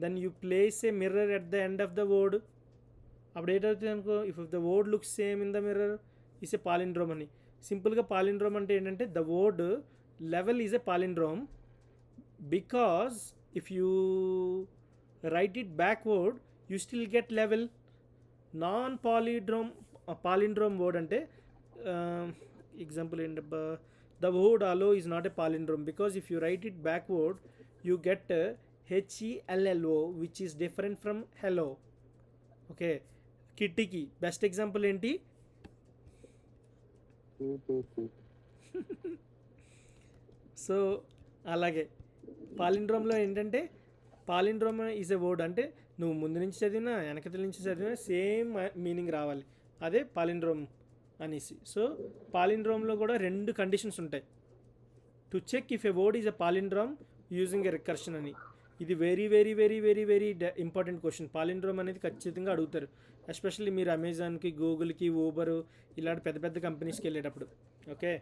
then you place a mirror at the end of the word. అప్పుడు ఏంటవుతుంది అనుకో, if the word looks same in the mirror is a palindrome అని. సింపుల్గా పాలిండ్రోమ్ అంటే ఏంటంటే the word level is a palindrome because if you write it backward you still get level. Non palindrome word అంటే ఎగ్జాంపుల్ ఏంటబ్బా, the word hello is not a palindrome because if you write it backward you get HELLO which is different from hello. Okay, కిట్టికి బెస్ట్ ఎగ్జాంపుల్ ఏంటి? సో అలాగే పాలిండ్రోమ్లో ఏంటంటే పాలిండ్రోమ్ ఈజ్ ఎ వర్డ్ అంటే నువ్వు ముందు నుంచి చదివినా వెనకతల నుంచి చదివినా సేమ్ మీనింగ్ రావాలి, అదే పాలిండ్రోమ్ అనేసి. సో పాలిండ్రోమ్లో కూడా 2 కండిషన్స్ ఉంటాయి to check if a word is a palindrome using a recursion అని. ఇది very very very very very important question. Palindrome అనేది ఖచ్చితంగా అడుగుతారు, ఎస్పెషల్లీ మీరు అమెజాన్కి, గూగుల్కి, ఊబర్ ఇలాంటి పెద్ద పెద్ద కంపెనీస్కి వెళ్ళేటప్పుడు. Okay,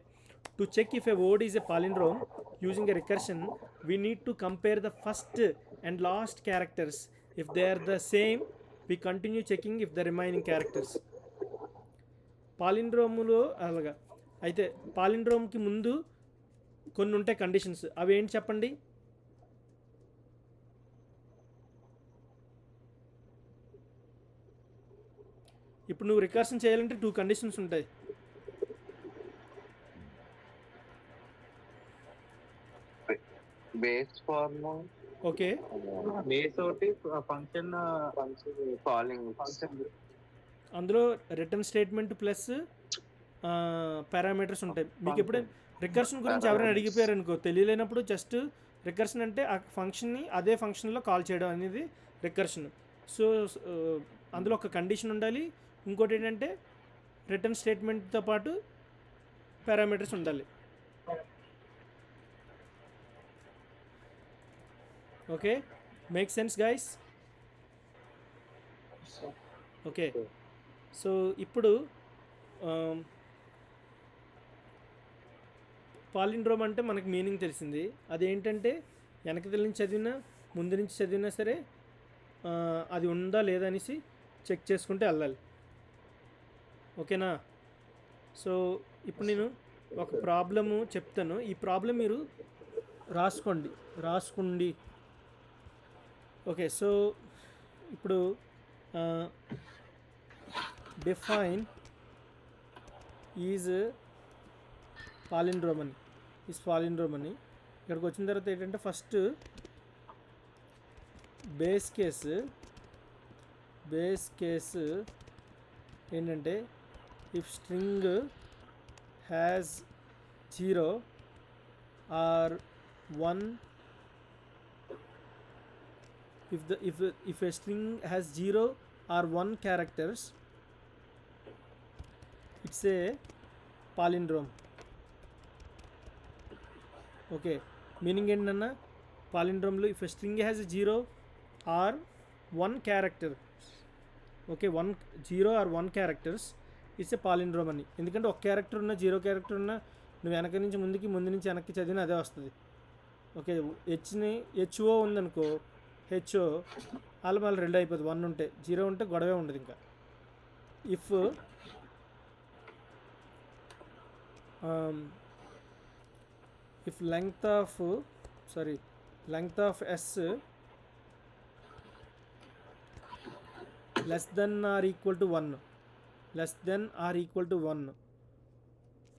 to check if a word is a palindrome using a recursion we need to compare the first and last characters. If they are the same we continue checking if the remaining characters. పాలిండ్రోములో అలాగా. అయితే పాలిండ్రోమ్కి ముందు కొన్ని ఉంటాయి కండిషన్స్, అవి ఏంటి చెప్పండి? ఇప్పుడు నువ్వు రికర్షన్ చేయాలంటే 2 కండిషన్స్ ఉంటాయి. బేస్ ఫార్మ్, ఓకే, బేస్ ఒకటి ఫంక్షన్ కాలింగ్ ఫంక్షన్. అందులో రిటర్న్ స్టేట్మెంట్ ప్లస్ పారామీటర్స్ ఉంటాయి. మీకు ఎప్పుడే రికర్షన్ గురించి ఎవరైనా అడిగిపోయారు అనుకో, తెలియలేనప్పుడు జస్ట్ రికర్షన్ అంటే ఆ ఫంక్షన్ని అదే ఫంక్షన్లో కాల్ చేయడం అనేది రికర్షన్. సో అందులో ఒక కండిషన్ ఉండాలి. ఇంకోటి ఏంటంటే రిటర్న్ స్టేట్మెంట్తో పాటు పారామీటర్స్ ఉండాలి. Okay, make sense guys? Okay, so ఇప్పుడు పాలిండ్రోమ్ అంటే మనకి మీనింగ్ తెలిసింది. అదేంటంటే వెనకదల నుంచి చదివినా ముందు నుంచి చదివినా సరే అది ఉందా లేదా అనేసి చెక్ చేసుకుంటే వెళ్ళాలి. ఓకేనా? సో ఇప్పుడు నేను ఒక ప్రాబ్లము చెప్తాను. ఈ ప్రాబ్లం మీరు రాసుకోండి. ఓకే, సో ఇప్పుడు డిఫైన్ ఈజ్ పాలిండ్రోమ్ అని ఇక్కడికి వచ్చిన తర్వాత ఏంటంటే ఫస్ట్ బేస్ కేసు ఏంటంటే if string has 0 or 1, if a string has 0 or 1 characters, it's a palindrome. Okay, meaning ఏంటన్నా పాలిండ్రోమ్లో if a string has 0 or 1 character, okay 0 or 1 characters it's a palindrome అని. ఎందుకంటే ఒక క్యారెక్టర్ ఉన్న 0 క్యారెక్టర్ ఉన్న నువ్వు వెనక నుంచి ముందు నుంచి వెనక్కి చదివిన అదే వస్తుంది. ఓకే, హెచ్ఓ ఉందనుకో, హెచ్ఓ అలా మళ్ళీ 2 అయిపోతుంది. 1 ఉంటే 0 ఉంటే గొడవే ఉండదు ఇంకా. If length of s less than or equal to 1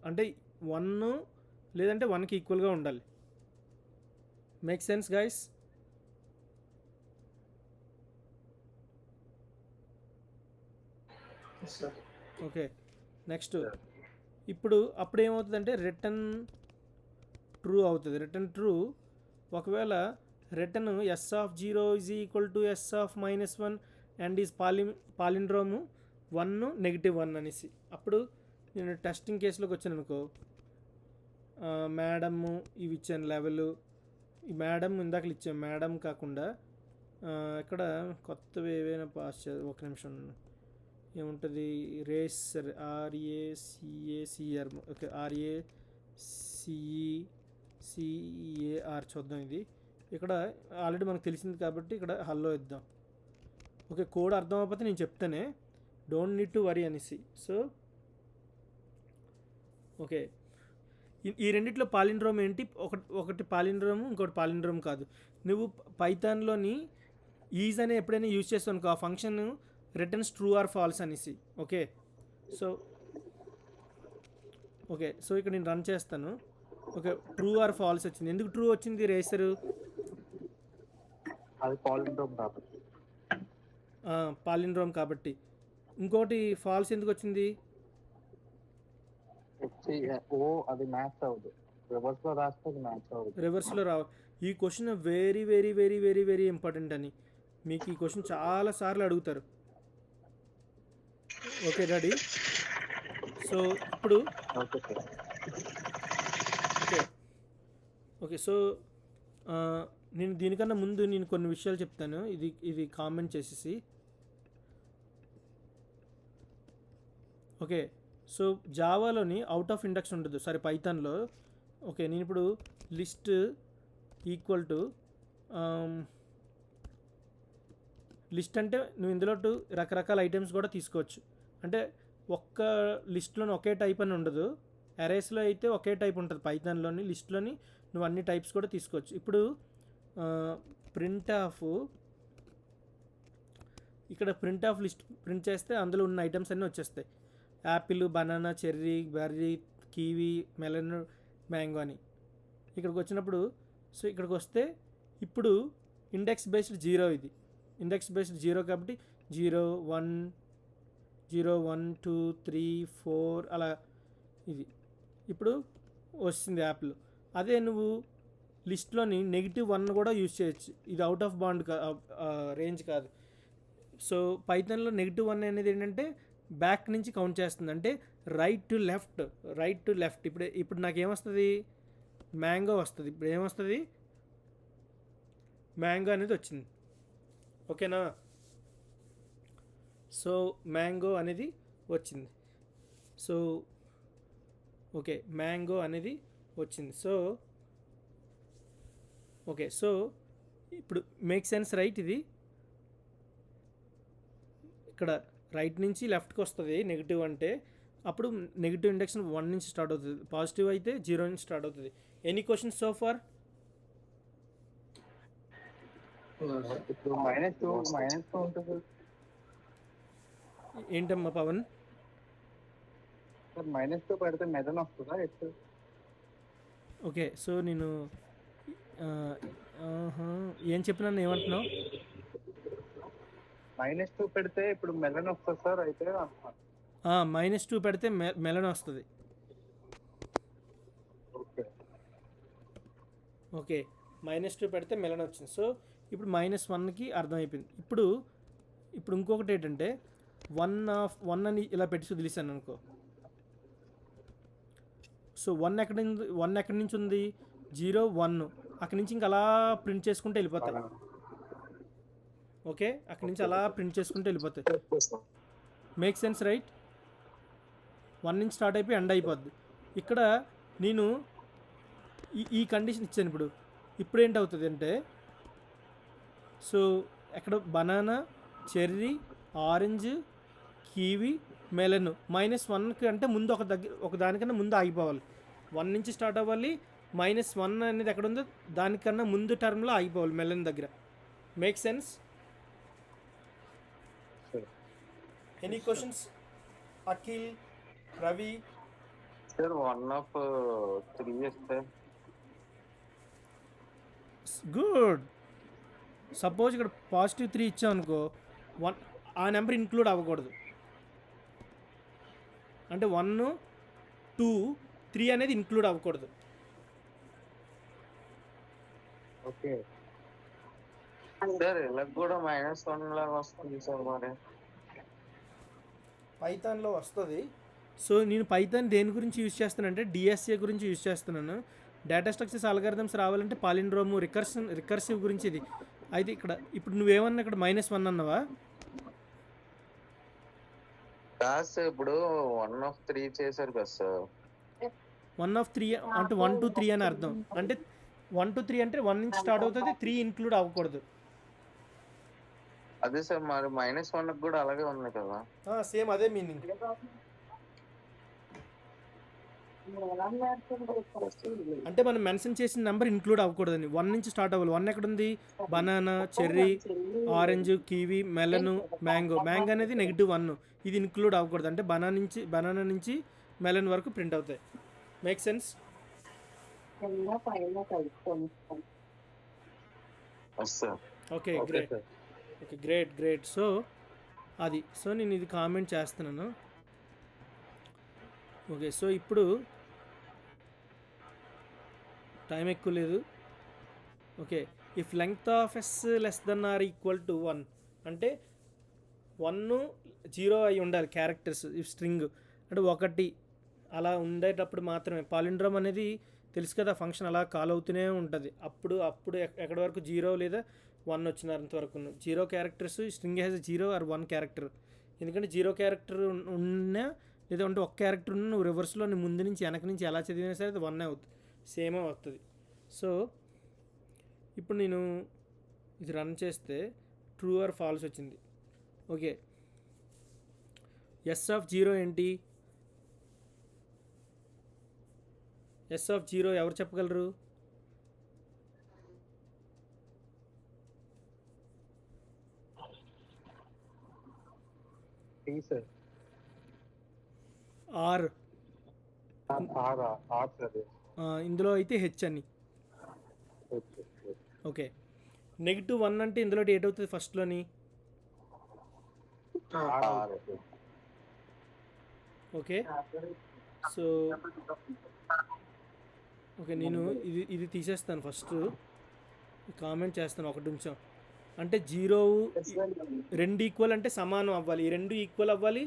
అంటే 1 లేదంటే 1కి ఈక్వల్గా ఉండాలి. Make sense guys? Okay, next అప్పుడు ఏమవుతుందంటే రిటర్న్ ట్రూ అవుతుంది. రిటర్న్ ట్రూ ఒకవేళ return s(0) = s(-1) and is palindrome 1 -1 అనేసి. అప్పుడు నేను టెస్టింగ్ కేసులోకి వచ్చాను అనుకో, మేడము ఇవి ఇచ్చాను లెవెల్, ఈ మేడం ఇందాకలు ఇచ్చాను. మేడం కాకుండా ఇక్కడ కొత్తవి ఏవైనా పాస్ ఒక నిమిషం ఏముంటుంది, రేసర్ RACACR, ఓకే RACECAR చూద్దాం. ఇది ఇక్కడ ఆల్రెడీ మనకు తెలిసింది కాబట్టి ఇక్కడ హల్లో ఇద్దాం. ఓకే, కోడ్ అర్థం అవ్వకపోతే నేను చెప్తానే, డోంట్ నీడ్ టు వరీ అనేసి. సో ఓకే, ఈ రెండిట్లో పాలిండ్రోమ్ ఏంటి? ఒకటి పాలిండ్రోము, ఇంకోటి పాలిండ్రోమ్ కాదు. నువ్వు పైథాన్లోని ఈజ్ అనే ఎప్పుడైనా యూజ్ చేస్తావు అనుకో, ఆ function returns true or false అనేసి. ఓకే, సో ఇక్కడ నేను రన్ చేస్తాను. ఓకే, ట్రూ ఆర్ ఫాల్స్ వచ్చింది. ఎందుకు ట్రూ వచ్చింది? రేసరు అది పాలిండ్రోమ్ కాబట్టి. ఇంకోటి ఫాల్స్ ఎందుకు వచ్చింది? అది మ్యాచ్ అవ్వదు, రివర్స్లో రాస్తే అది మ్యాచ్ అవ్వదు. రివర్స్లో రావు. ఈ question very very very very very important అని మీకు ఈ క్వశ్చన్ చాలా సార్లు అడుగుతారు. Okay ready? సో ఇప్పుడు ఓకే, సో నేను దీనికన్నా ముందు నేను కొన్ని విషయాలు చెప్తాను. ఇది కామెంట్ చేసేసి. ఓకే, సో జావాలోని అవుట్ ఆఫ్ ఇండెక్స్ ఉండదు, సరే పైథాన్లో. ఓకే, నేను ఇప్పుడు లిస్ట్ ఈక్వల్ టు లిస్ట్ అంటే నువ్వు ఇందులో రకరకాల ఐటమ్స్ కూడా తీసుకోవచ్చు. అంటే ఒక్క లిస్ట్లోని ఒకే టైప్ అని ఉండదు. అరేస్లో అయితే ఒకే టైప్ ఉంటుంది, పైథాన్లోని లిస్ట్లోని నువ్వు అన్ని టైప్స్ కూడా తీసుకోవచ్చు. ఇప్పుడు ప్రింట్ ఆఫ్ లిస్ట్ ప్రింట్ చేస్తే అందులో ఉన్న ఐటమ్స్ అన్నీ వచ్చేస్తాయి. Apple, banana, cherry, berry, kiwi, melon, mango అని. ఇక్కడికి వచ్చినప్పుడు సో ఇక్కడికి వస్తే ఇప్పుడు ఇండెక్స్ బేస్డ్ 0 ఇది. ఇండెక్స్ బేస్డ్ 0 కాబట్టి 0 1 2 3 4 అలా ఇది ఇప్పుడు వస్తుంది యాప్లో. అదే నువ్వు లిస్ట్లోని -1 కూడా యూజ్ చేయొచ్చు. ఇది అవుట్ ఆఫ్ బాండ్ రేంజ్ కాదు. సో పైథాన్లో -1 అనేది ఏంటంటే బ్యాక్ నుంచి కౌంట్ చేస్తుంది. అంటే రైట్ టు లెఫ్ట్. ఇప్పుడు నాకేమొస్తుంది, మ్యాంగో వస్తుంది. ఇప్పుడు ఏమొస్తుంది, మ్యాంగో అనేది వచ్చింది. ఓకేనా? సో మ్యాంగో అనేది వచ్చింది. సో ఓకే, మ్యాంగో అనేది వచ్చింది. సో ఓకే, సో ఇప్పుడు మేక్ సెన్స్ రైట్. ఇది ఇక్కడ రైట్ నుంచి లెఫ్ట్కి వస్తుంది నెగిటివ్ అంటే, అప్పుడు నెగిటివ్ ఇండక్షన్ 1 నుంచి స్టార్ట్ అవుతుంది, పాజిటివ్ అయితే 0 నుంచి స్టార్ట్ అవుతుంది. Any questions so far? ఇప్పుడు -2 ఉంటుంది ఏంటమ్మా పవన్? సార్. -2 పెడితే మెదన్ వస్తుందా ఎక్స్? ఓకే, సో నేను ఏం చెప్పినాను, ఏమంటున్నావు? -2 పెడితే ఇప్పుడు మెదన్ వస్తుంది సార్ అయితే అంటున్నాను. -2 పెడితే మెలన్ వస్తుంది. ఓకే ఓకే, -2 పెడితే మెలన్ వచ్చింది. సో ఇప్పుడు -1కి అర్థమైపోయింది. ఇప్పుడు ఇంకొకటి ఏంటంటే 1 అని ఇలా పెట్టి వదిలేసాను అనుకో. సో 1 ఎక్కడి నుంచి ఉంది, 0 1, అక్కడి నుంచి ఇంకా అలా ప్రింట్ చేసుకుంటూ వెళ్ళిపోతాయి. ఓకే, అక్కడి నుంచి అలా ప్రింట్ చేసుకుంటూ వెళ్ళిపోతాయి. Make sense right? 1 నుంచి స్టార్ట్ అయిపోయి ఎండ్ అయిపోద్ది. ఇక్కడ నేను ఈ కండిషన్ ఇచ్చాను. ఇప్పుడు ఏంటవుతుంది అంటే, సో ఎక్కడ banana, cherry, orange, kiwi, melon -1కి అంటే ముందు ఒక దానికన్నా ముందు ఆగిపోవాలి. 1 నుంచి స్టార్ట్ అవ్వాలి. -1 అనేది ఎక్కడ ఉందో దానికన్నా ముందు టర్మ్లో ఆగిపోవాలి మెలన్ దగ్గర. Make sense? Any questions? Akhil, Ravi? Sir 1 of 3 ఇస్తే గుడ్. సపోజ్ ఇక్కడ +3 ఇచ్చాం అనుకో, 1 ఆ నెంబర్ ఇంక్లూడ్ అవ్వకూడదు. అంటే 1 2 3 అనేది ఇంక్లూడ్ అవ్వకూడదు. ఓకే సార్ ఇలా కూడా -1 లాగా వస్తుంది సార్ మరి. పైథాన్లో వస్తుంది. సో నేను పైథాన్ దేని గురించి యూజ్ చేస్తానంటే డిఎస్ఏ గురించి యూజ్ చేస్తున్నాను. డేటా స్ట్రక్చర్స్ అల్గారిథమ్స్ రావాలంటే పాలిండ్రోమ్, రికర్సివ్ గురించి ఇది. అయితే ఇప్పుడు నువ్వేమన్నా ఇక్కడ -1 అన్నావా? కాదు సార్, ఇప్పుడు 1 of 3 చేశారు కదా సార్. 1 of 3 అంటే 1 to 3 అని అర్థం. అంటే 1 to 3 అంటే 1 నుంచి స్టార్ట్ అవుతుంది, 3 ఇంక్లూడ్ అవ్వకూడదు. అదే సార్, మరి -1 కూడా అలాగే ఉంది కదా. సేమ్ అదే మీనింగ్. అంటే మనం మెన్షన్ చేసిన నెంబర్ ఇంక్లూడ్ అవ్వకూడదని. 1 నుంచి స్టార్ట్ అవ్వాలి. 1 ఎక్కడ ఉంది, banana, cherry, orange, kiwi, మెలను, mango అనేది -1. ఇది ఇంక్లూడ్ అవ్వకూడదు. అంటే బనానా నుంచి మెలన్ వరకు ప్రింట్ అవుతాయి. Make sense? Okay, great. So అది, సో నేను ఇది కామెంట్ చేస్తున్నాను. ఓకే, సో ఇప్పుడు టైం ఎక్కువ లేదు. Okay, if length of S less than or equal to 1 అంటే 1 0 అయి ఉండాలి క్యారెక్టర్స్. ఇఫ్ స్ట్రింగ్ అంటే 1 అలా ఉండేటప్పుడు మాత్రమే. పాలిండ్రోమ్ అనేది తెలుసు కదా, ఫంక్షన్ అలా కాల్ అవుతూనే ఉంటుంది. అప్పుడు ఎక్కడి వరకు 0 లేదా 1 వచ్చినంత వరకు 0 characters. String has 0 or 1 character. ఎందుకంటే 0 క్యారెక్టర్ ఉన్నా లేదంటే 1 క్యారెక్టర్ ఉన్న నువ్వు రివర్స్లో ముందు నుంచి వెనక నుంచి ఎలా చదివినా సరే అది 1 అవుతుంది, సేమే వస్తుంది. సో ఇప్పుడు నేను ఇది రన్ చేస్తే ట్రూ ఆర్ ఫాల్స్ వచ్చింది. ఓకే, ఎస్ ఆఫ్ 0 ఏంటి? ఎస్ ఆఫ్ 0 ఎవరు చెప్పగలరు? ఆర్. ఇందులో అయితే హెచ్ అని. ఓకే, -1 అంటే ఇందులో ఏట్ అవుతుంది ఫస్ట్లోని? ఓకే, సో ఓకే, నేను ఇది తీసేస్తాను. ఫస్ట్ కామెంట్ చేస్తాను 1 నిమిషం. అంటే 0 2 ఈక్వల్ అంటే సమానం అవ్వాలి. ఈ 2 ఈక్వల్ అవ్వాలి,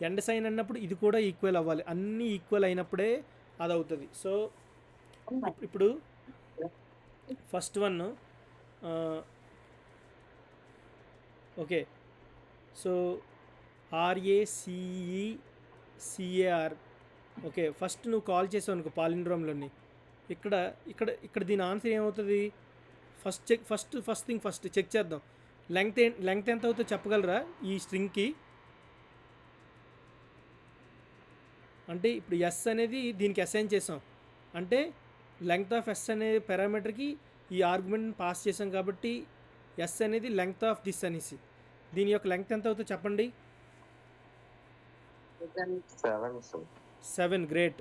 ఎండ్ సైన్ అన్నప్పుడు ఇది కూడా ఈక్వల్ అవ్వాలి, అన్నీ ఈక్వల్ అయినప్పుడే అది అవుతుంది. సో ఇప్పుడు first one okay, so RACECAR. Okay, first నువ్వు కాల్ చేసావు అనుకో పాలిండ్రోమ్లోని, ఇక్కడ ఇక్కడ ఇక్కడ దీని ఆన్సర్ ఏమవుతుంది? ఫస్ట్ చెక్ చేద్దాం. లెంగ్త్ ఎంత అవుతుందో చెప్పగలరా ఈ స్ట్రింగ్కి? అంటే ఇప్పుడు ఎస్ అనేది దీనికి అసైన్ చేసాం, అంటే లెంగ్త్ ఆఫ్ ఎస్ అనే పారామీటర్కి ఈ ఆర్గ్యుమెంట్ని పాస్ చేసాం కాబట్టి ఎస్ అనేది లెంగ్త్ ఆఫ్ దిస్ అనేసి. దీని యొక్క లెంగ్త్ ఎంత అవుతుందో చెప్పండి. 7. గ్రేట్.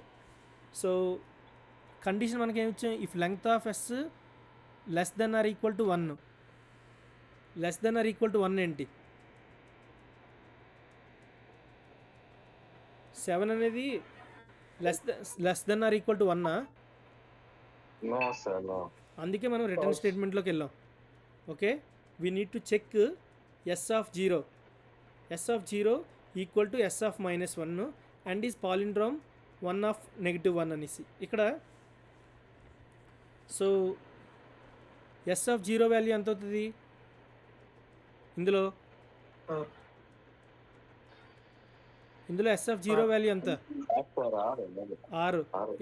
సో కండిషన్ మనకి ఏమి ఇచ్చాం? If length of S less than or equal to 1. Less than or equal to 1 ఏంటి? 7 అనేది less than or equal to 1. No sir, no. అందుకే మనం రిటర్న్ స్టేట్మెంట్లోకి వెళ్ళాం. Okay, we need to check S of 0. S of 0 equal to S of -1 and is palindrome 1 of -1 అనేసి ఇక్కడ. సో ఎస్ ఆఫ్ 0 వాల్యూ ఎంత అవుతుంది ఇందులో? ఇందులో ఎస్ ఆఫ్ 0 వాల్యూ ఎంత? 6.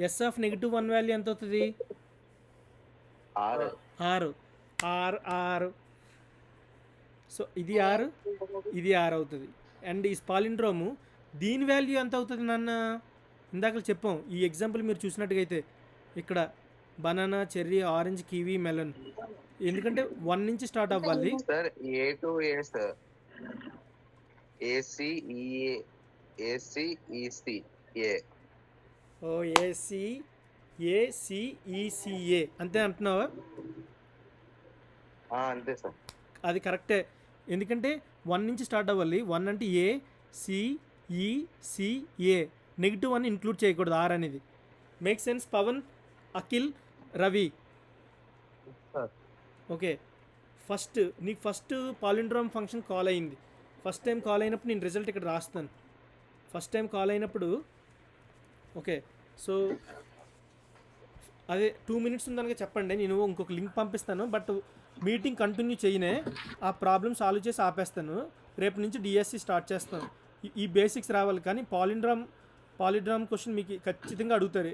ఎస్ ఆఫ్ -1 వాల్యూ ఎంత అవుతుంది? 6. 6. సో ఇది 6, ఇది 6 అవుతుంది. అండ్ ఈ పాలిండ్రోము దీని వాల్యూ ఎంత అవుతుంది నాన్న? ఇందాక చెప్పాం, ఈ ఎగ్జాంపుల్ మీరు చూసినట్టుగా అయితే ఇక్కడ banana, cherry, orange, kiwi, melon, ఎందుకంటే 1 నుంచి స్టార్ట్ అవ్వాలి sir. A to A sir, ACECA. ఓ ACECA అంతే అంటున్నావా? అంతే సార్. అది కరెక్టే, ఎందుకంటే 1 నుంచి స్టార్ట్ అవ్వాలి. 1 అంటే ACECA, -1 ఇంక్లూడ్ చేయకూడదు ఆర్ అనేది. Make sense Pavan, Akhil, Ravi? Okay, నీకు ఫస్ట్ పాలిండ్రోమ్ ఫంక్షన్ కాల్ అయింది. ఫస్ట్ టైం కాల్ అయినప్పుడు నేను రిజల్ట్ ఇక్కడ రాస్తాను. ఫస్ట్ టైం కాల్ అయినప్పుడు ఓకే, సో అదే 2 మినిట్స్ ఉందనగా చెప్పండి, నేను ఇంకొక లింక్ పంపిస్తాను. బట్ మీటింగ్ కంటిన్యూ చేయనే, ఆ ప్రాబ్లమ్ సాల్వ్ చేసి ఆపేస్తాను. రేపు నుంచి డిఎస్సి స్టార్ట్ చేస్తాను. ఈ బేసిక్స్ రావాలి, కానీ పాలిడ్రామ్ క్వశ్చన్ మీకు ఖచ్చితంగా అడుగుతారు.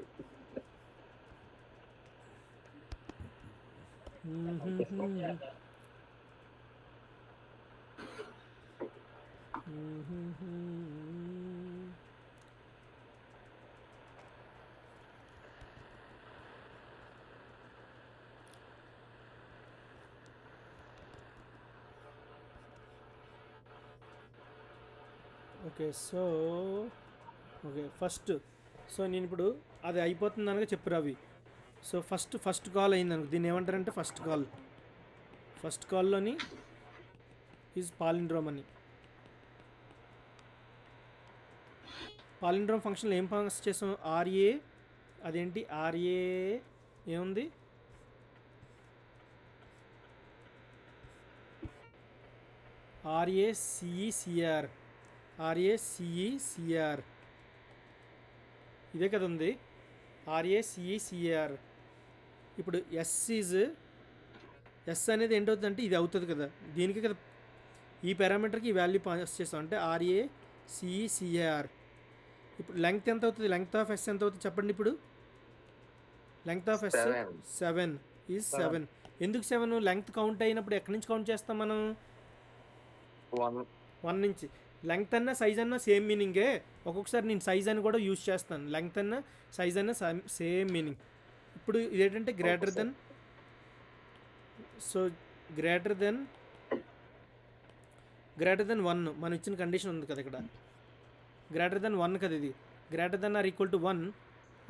ఓకే, సో నేను ఇప్పుడు అది అయిపోతుంది అనగా చెప్పు రవి. సో ఫస్ట్ కాల్ అయిందనుకో, దీన్ని ఏమంటారంటే ఫస్ట్ కాల్లోని ఈజ్ పాలిండ్రోమ్ అని. పాలిండ్రోమ్ ఫంక్షన్లో ఏం పాస్ చేసాం? RA, అదేంటి RA ఏముంది? RACECR ఇదే కదా ఉంది, RACECR. ఇప్పుడు ఎస్ అనేది ఏంటవుతుందంటే ఇది అవుతుంది కదా, దీనికి కదా ఈ పారామీటర్కి ఈ వాల్యూ పాస్ చేస్తాం, అంటే RACECR. ఇప్పుడు లెంగ్త్ ఎంత అవుతుంది? లెంగ్త్ ఆఫ్ ఎస్ ఎంత అవుతుంది చెప్పండి ఇప్పుడు? Length of S 7 is 7. ఎందుకు 7? లెంగ్త్ కౌంట్ అయినప్పుడు ఎక్కడి నుంచి కౌంట్ చేస్తాం మనం? 1 నుంచి. లెంగ్త్ అన్న సైజ్ అన్న సేమ్ మీనింగే. ఒక్కొక్కసారి నేను సైజ్ అని కూడా యూజ్ చేస్తాను. లెంగ్త్ అన్న సైజ్ అన్న సేమ్ మీనింగ్. ఇప్పుడు ఇదేంటంటే greater than, so greater than 1 మనం ఇచ్చిన కండిషన్ ఉంది కదా ఇక్కడ, గ్రేటర్ దెన్ 1 కదా ఇది. Greater than or equal to 1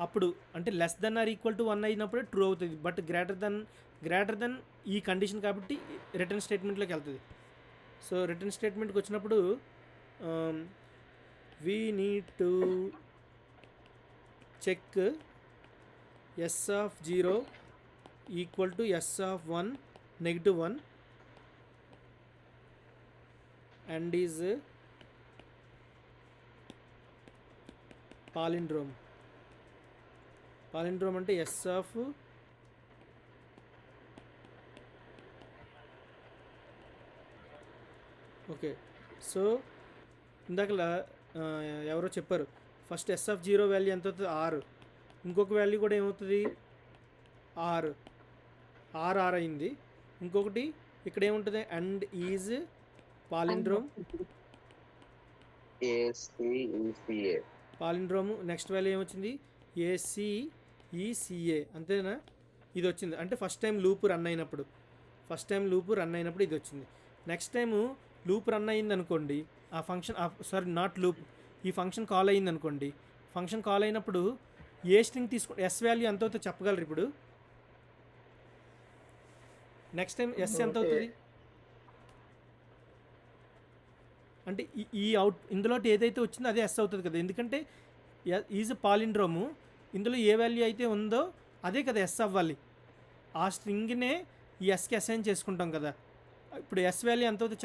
అప్పుడు, అంటే less than or equal to 1 అయినప్పుడే ట్రూ అవుతుంది. బట్ గ్రేటర్ దెన్ ఈ కండిషన్ కాబట్టి రిటర్న్ స్టేట్మెంట్లోకి వెళ్తుంది. సో రిటర్న్ స్టేట్మెంట్కి వచ్చినప్పుడు we need to check S of 0 equal to S of 1 -1 and is palindrome. Palindrome అంటే ఎస్ ఆఫ్ ఓకే. సో ఇందాకలా ఎవరో చెప్పారు first S of zero value ఎంత అవుతుంది 6, ఇంకొక వాల్యూ కూడా ఏమవుతుంది 6, ఆర్ అయింది. ఇంకొకటి ఇక్కడ ఏముంటుంది and is palindrome. ACECA. Palindrome next value ఏమొచ్చింది ACECA, అంతేనా? ఇది వచ్చింది అంటే ఫస్ట్ టైం లూప్ రన్ అయినప్పుడు ఇది వచ్చింది. నెక్స్ట్ టైము లూప్ రన్ అయింది అనుకోండి, ఆ ఫంక్షన్ సారీ నాట్ లూప్, ఈ ఫంక్షన్ కాల్ అయింది అనుకోండి, ఫంక్షన్ కాల్ అయినప్పుడు ఏ స్ట్రింగ్ తీసుకో ఎస్ వాల్యూ ఎంత అవుతుందో చెప్పగలరు ఇప్పుడు? నెక్స్ట్ టైం ఎస్ ఎంత అవుతుంది అంటే ఈ అవుట్ ఇందులో ఏదైతే వచ్చిందో అదే ఎస్ అవుతుంది కదా, ఎందుకంటే ఈజ్ పాలిండ్రోము, ఇందులో ఏ వాల్యూ అయితే ఉందో అదే కదా ఎస్ అవ్వాలి. ఆ స్ట్రింగ్నే ఈ ఎస్కి అసైన్ చేసుకుంటాం కదా. ఇప్పుడు ఎస్ వాల్యూ ఎంత అవుతుందో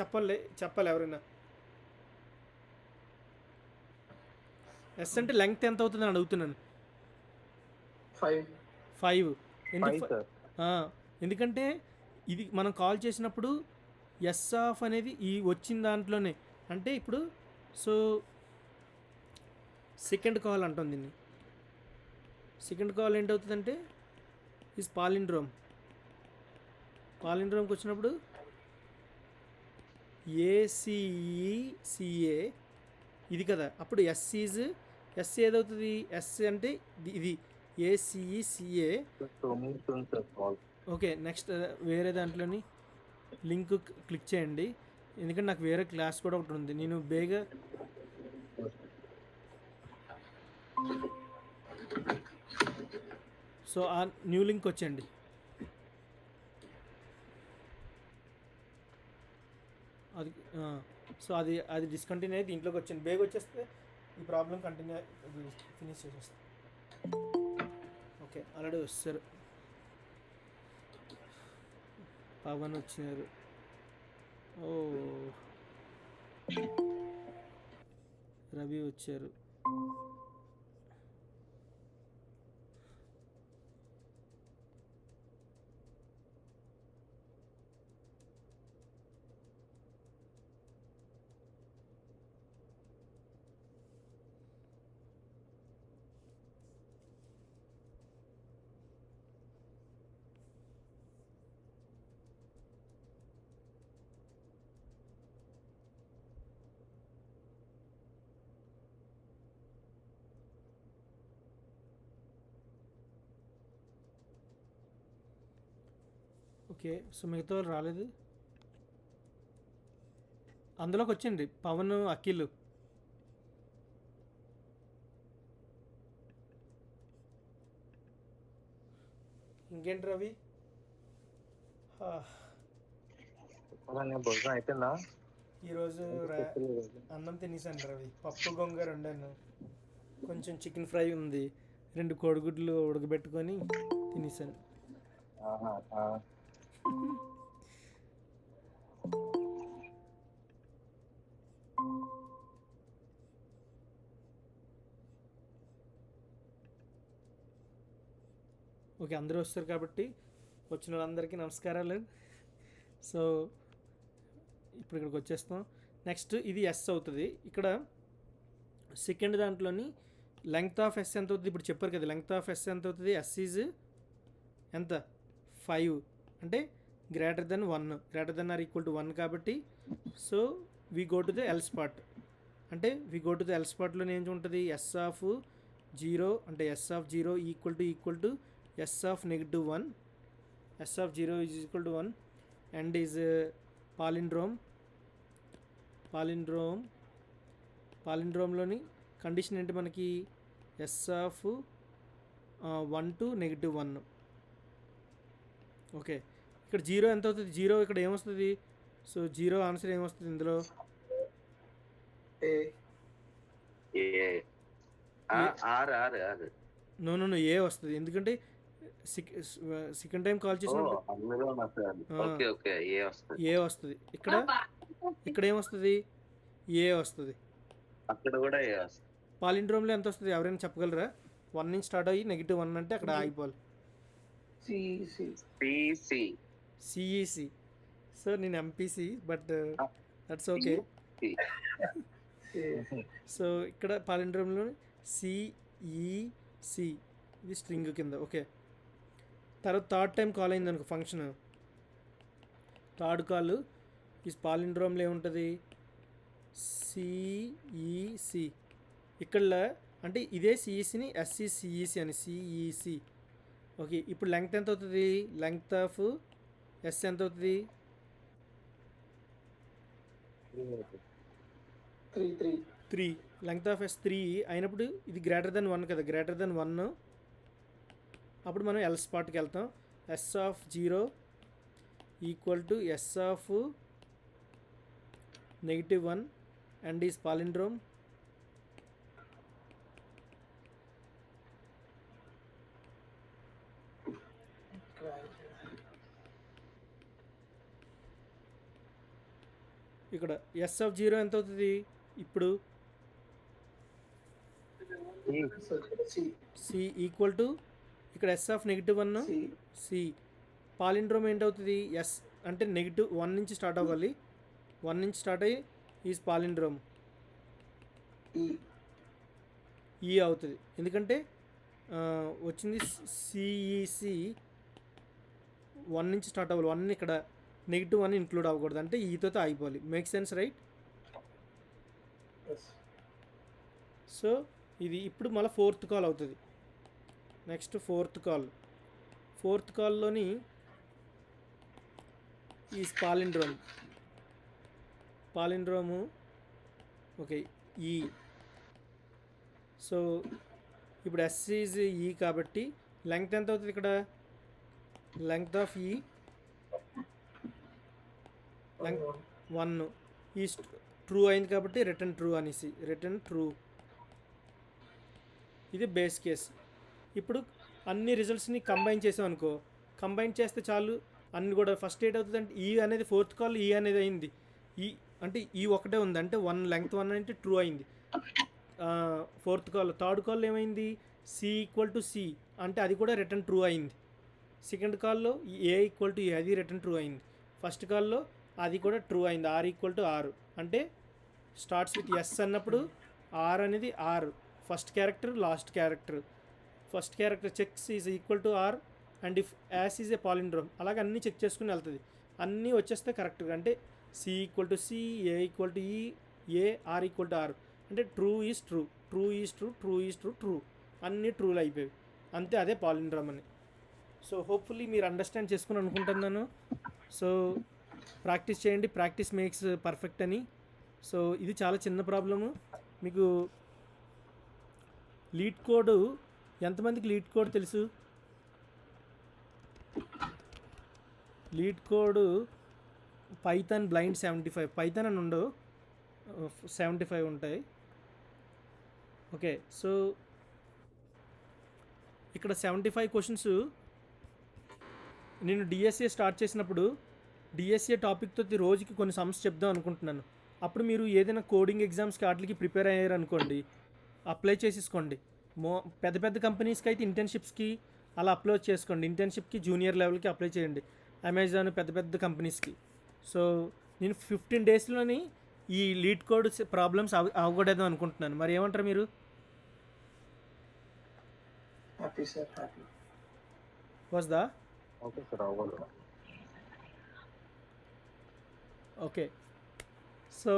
చెప్పాలి ఎవరైనా. ఎస్ అంటే లెంగ్త్ ఎంత అవుతుందని అడుగుతున్నాను. 5. ఎందుకు ఎందుకంటే ఇది మనం కాల్ చేసినప్పుడు ఎస్ ఆఫ్ అనేది ఈ వచ్చిన దాంట్లోనే, అంటే ఇప్పుడు సో సెకండ్ కాల్ అంటాం దీన్ని. సెకండ్ కాల్ ఏంటవుతుందంటే ఈజ్ పాలిండ్రోమ్కి వచ్చినప్పుడు ACECA ఇది కదా, అప్పుడు ఎస్ ఏదవుతుంది ఎస్ అంటే ఇది ACECA. ఓకే నెక్స్ట్ వేరే దాంట్లోని లింక్ క్లిక్ చేయండి, ఎందుకంటే నాకు వేరే క్లాస్ కూడా ఒకటి ఉంది. నేను బేగా సో ఆ న్యూ లింక్ వచ్చేయండి. అది సో అది డిస్కంటిన్యూ అయితే ఇంట్లోకి వచ్చింది. బేగ్ వచ్చేస్తే ఈ ప్రాబ్లం ఫినిష్ చేసేస్తాం. ఓకే ఆల్రెడీ వస్తారు, పవన్ వచ్చినారు. ఓ రవి వచ్చారు. ఓకే సో మిగతా వాళ్ళు రాలేదు. అందులోకి వచ్చింది పవన్, అఖిల్. ఇంకేంటి రవి? భోజనం అయిపోయిందా? ఈరోజు అన్నం తినేసాను రవి, పప్పు గొంగర వండాను, కొంచెం చికెన్ ఫ్రై ఉంది, 2 కోడిగుడ్లు ఉడకబెట్టుకొని తినేసాను. ఓకే అందరూ వస్తారు కాబట్టి వచ్చిన వాళ్ళందరికీ నమస్కారాలు. సో ఇప్పుడు ఇక్కడికి వచ్చేస్తాం. నెక్స్ట్ ఇది ఎస్ అవుతుంది. ఇక్కడ సెకండ్ దాంట్లోని లెంగ్త్ ఆఫ్ ఎస్ ఎంత అవుతుంది ఇప్పుడు చెప్పారు కదా, లెంగ్త్ ఆఫ్ ఎస్ ఎంత అవుతుంది? ఎస్ ఈజ్ ఎంత 5 అంటే గ్రేటర్ దెన్ 1 కాబట్టి so we go to the else part. అంటే we go to the else పార్ట్లో ఏం ఉంటుంది ఎస్ ఆఫ్ 0 అంటే S of 0 equal to S of -1, S of 0 is equal to 1 and is పాలిండ్రోమ్లోని కండిషన్ ఏంటి మనకి ఎస్ ఆఫ్ 1 to -1. ఓకే ఇక్కడ 0 ఎంత అవుతుంది? 0 ఇక్కడ ఏమొస్తుంది? సో 0 ఆన్సర్ ఏమొస్తుంది ఇందులో? నో ఏ వస్తుంది, ఎందుకంటే సెకండ్ టైం కాల్ చేసినప్పుడు ఏ వస్తుంది. ఇక్కడ ఏమొస్తుంది? ఏ వస్తుంది. అక్కడ కూడా పాలిండ్రోమ్లో ఎంత వస్తుంది ఎవరైనా చెప్పగలరా? 1 నుంచి స్టార్ట్ అయ్యి -1 అంటే అక్కడ ఆగిపోవాలి. CC PC CEC. సో నేను MPC, but that's okay. So ఇక్కడ పాలిండ్రోమ్లో సిఈసి ఇది స్ట్రింగ్ కింద. ఓకే, తర్వాత థర్డ్ టైం కాల్ అయింది అనుకో ఫంక్షన్, థర్డ్ కాల్ ఈ పాలిండ్రోమ్లో ఏముంటుంది? సిఈసి. ఇక్కడ అంటే ఇదే సిఈసిని ఎస్సిసిఈసి అని సిఈసి. ఓకే, ఇప్పుడు లెంగ్త్ ఎంత అవుతుంది? లెంగ్త్ ఆఫ్ ఎస్ ఎంత అవుతుంది? 3. లెంగ్త్ ఆఫ్ ఎస్ 3 అయినప్పుడు ఇది గ్రేటర్ దెన్ 1 కదా, గ్రేటర్ దెన్ 1. అప్పుడు మనం ఎల్ స్పాట్కి వెళ్తాం. S of 0 equal to S of -1 and is palindrome. ఇక్కడ ఎస్ ఆఫ్ 0 ఎంత అవుతుంది? ఇప్పుడు సి ఈక్వల్ టు ఇక్కడ ఎస్ ఆఫ్ -1 సి. పాలిండ్రోమ్ ఏంటవుతుంది? ఎస్ అంటే -1 నుంచి స్టార్ట్ అవ్వాలి. 1 నుంచి స్టార్ట్ అయ్యి ఈజ్ పాలిండ్రోమ్ ఈ అవుతుంది. ఎందుకంటే వచ్చింది సిఈసి 1 నుంచి స్టార్ట్ అవ్వాలి. 1 ఇక్కడ -1 ఇంక్లూడ్ అవ్వకూడదు, అంటే ఈతో ఆగిపోవాలి. Make sense right? సో ఇది ఇప్పుడు మళ్ళీ ఫోర్త్ కాల్ అవుతుంది. నెక్స్ట్ ఫోర్త్ కాల్లోని ఈ పాలిండ్రోము ఓకే ఈ. సో ఇప్పుడు ఎస్ ఈజ్ ఈ కాబట్టి లెంగ్త్ ఎంత అవుతుంది? ఇక్కడ లెంగ్త్ ఆఫ్ ఈ 1 ఈ ట్రూ అయింది కాబట్టి రిటర్న్ ట్రూ అనేసి రిటర్న్ ట్రూ. ఇది బేస్ కేస్. ఇప్పుడు అన్ని రిజల్ట్స్ని కంబైన్ చేసాం అనుకో, కంబైన్ చేస్తే చాలు అన్ని కూడా ఫస్ట్ ఏట్ అవుతుంది అంటే ఈ అనేది ఫోర్త్ కాల్ ఈ అనేది అయింది. ఈ అంటే ఈ ఒకటే ఉంది అంటే 1 లెంగ్త్ 1 అంటే ట్రూ అయింది. Fourth call. థర్డ్ కాల్ ఏమైంది? సి ఈక్వల్ టు సి అంటే అది కూడా రిటర్న్ ట్రూ అయింది. సెకండ్ కాల్లో ఏ ఈక్వల్ టు ఏ అది రిటర్న్ ట్రూ అయింది. ఫస్ట్ కాల్లో అది కూడా ట్రూ అయింది. ఆర్ ఈక్వల్ టు ఆర్ అంటే స్టార్ట్స్ విత్ ఎస్ అన్నప్పుడు ఆర్ అనేది R first character last character. First character checks is equal to R and if S is a palindrome. అలాగే అన్నీ చెక్ చేసుకుని వెళ్తుంది. అన్నీ వచ్చేస్తే కరెక్ట్గా అంటే C equal to C, A equal to E, A, R equal to R అంటే true is true, true is true, true is true, true అన్నీ ట్రూలు అయిపోయాయి. అంతే, అదే పాలిండ్రోమ్ అని. సో హోప్ఫుల్లీ మీరు అండర్స్టాండ్ చేసుకుని అనుకుంటున్నాను. సో ప్రాక్టీస్ చేయండి, ప్రాక్టీస్ మేక్స్ పర్ఫెక్ట్ అని. సో ఇది చాలా చిన్న ప్రాబ్లము. మీకు లీడ్ కోడ్ ఎంతమందికి లీడ్ కోడ్ తెలుసు? Lead code Python blind 75 Python అని ఉండవు, 75 ఉంటాయి. ఓకే, సో ఇక్కడ 75 క్వశ్చన్స్. నేను డిఎస్ఏ స్టార్ట్ చేసినప్పుడు డిఎస్ఏ టాపిక్తో రోజుకి కొన్ని సమ్స్ చెప్దాం అనుకుంటున్నాను. అప్పుడు మీరు ఏదైనా కోడింగ్ ఎగ్జామ్స్కి వాటికి ప్రిపేర్ అయ్యారు అనుకోండి, అప్లై చేసేసుకోండి. పెద్ద పెద్ద కంపెనీస్కి అయితే ఇంటర్న్షిప్స్కి అలా అప్లై చేసుకోండి. ఇంటర్న్షిప్కి జూనియర్ లెవెల్కి అప్లై చేయండి, అమెజాన్ పెద్ద పెద్ద కంపెనీస్కి. సో నేను 15 డేస్లోని ఈ లీడ్ కోడ్ ప్రాబ్లమ్స్ అవగొడేద్దాం అనుకుంటున్నాను. మరి ఏమంటారు మీరు? Happy sir, happy. వస్తుందా? ఓకే సార్, అవ్వాలి. Okay, so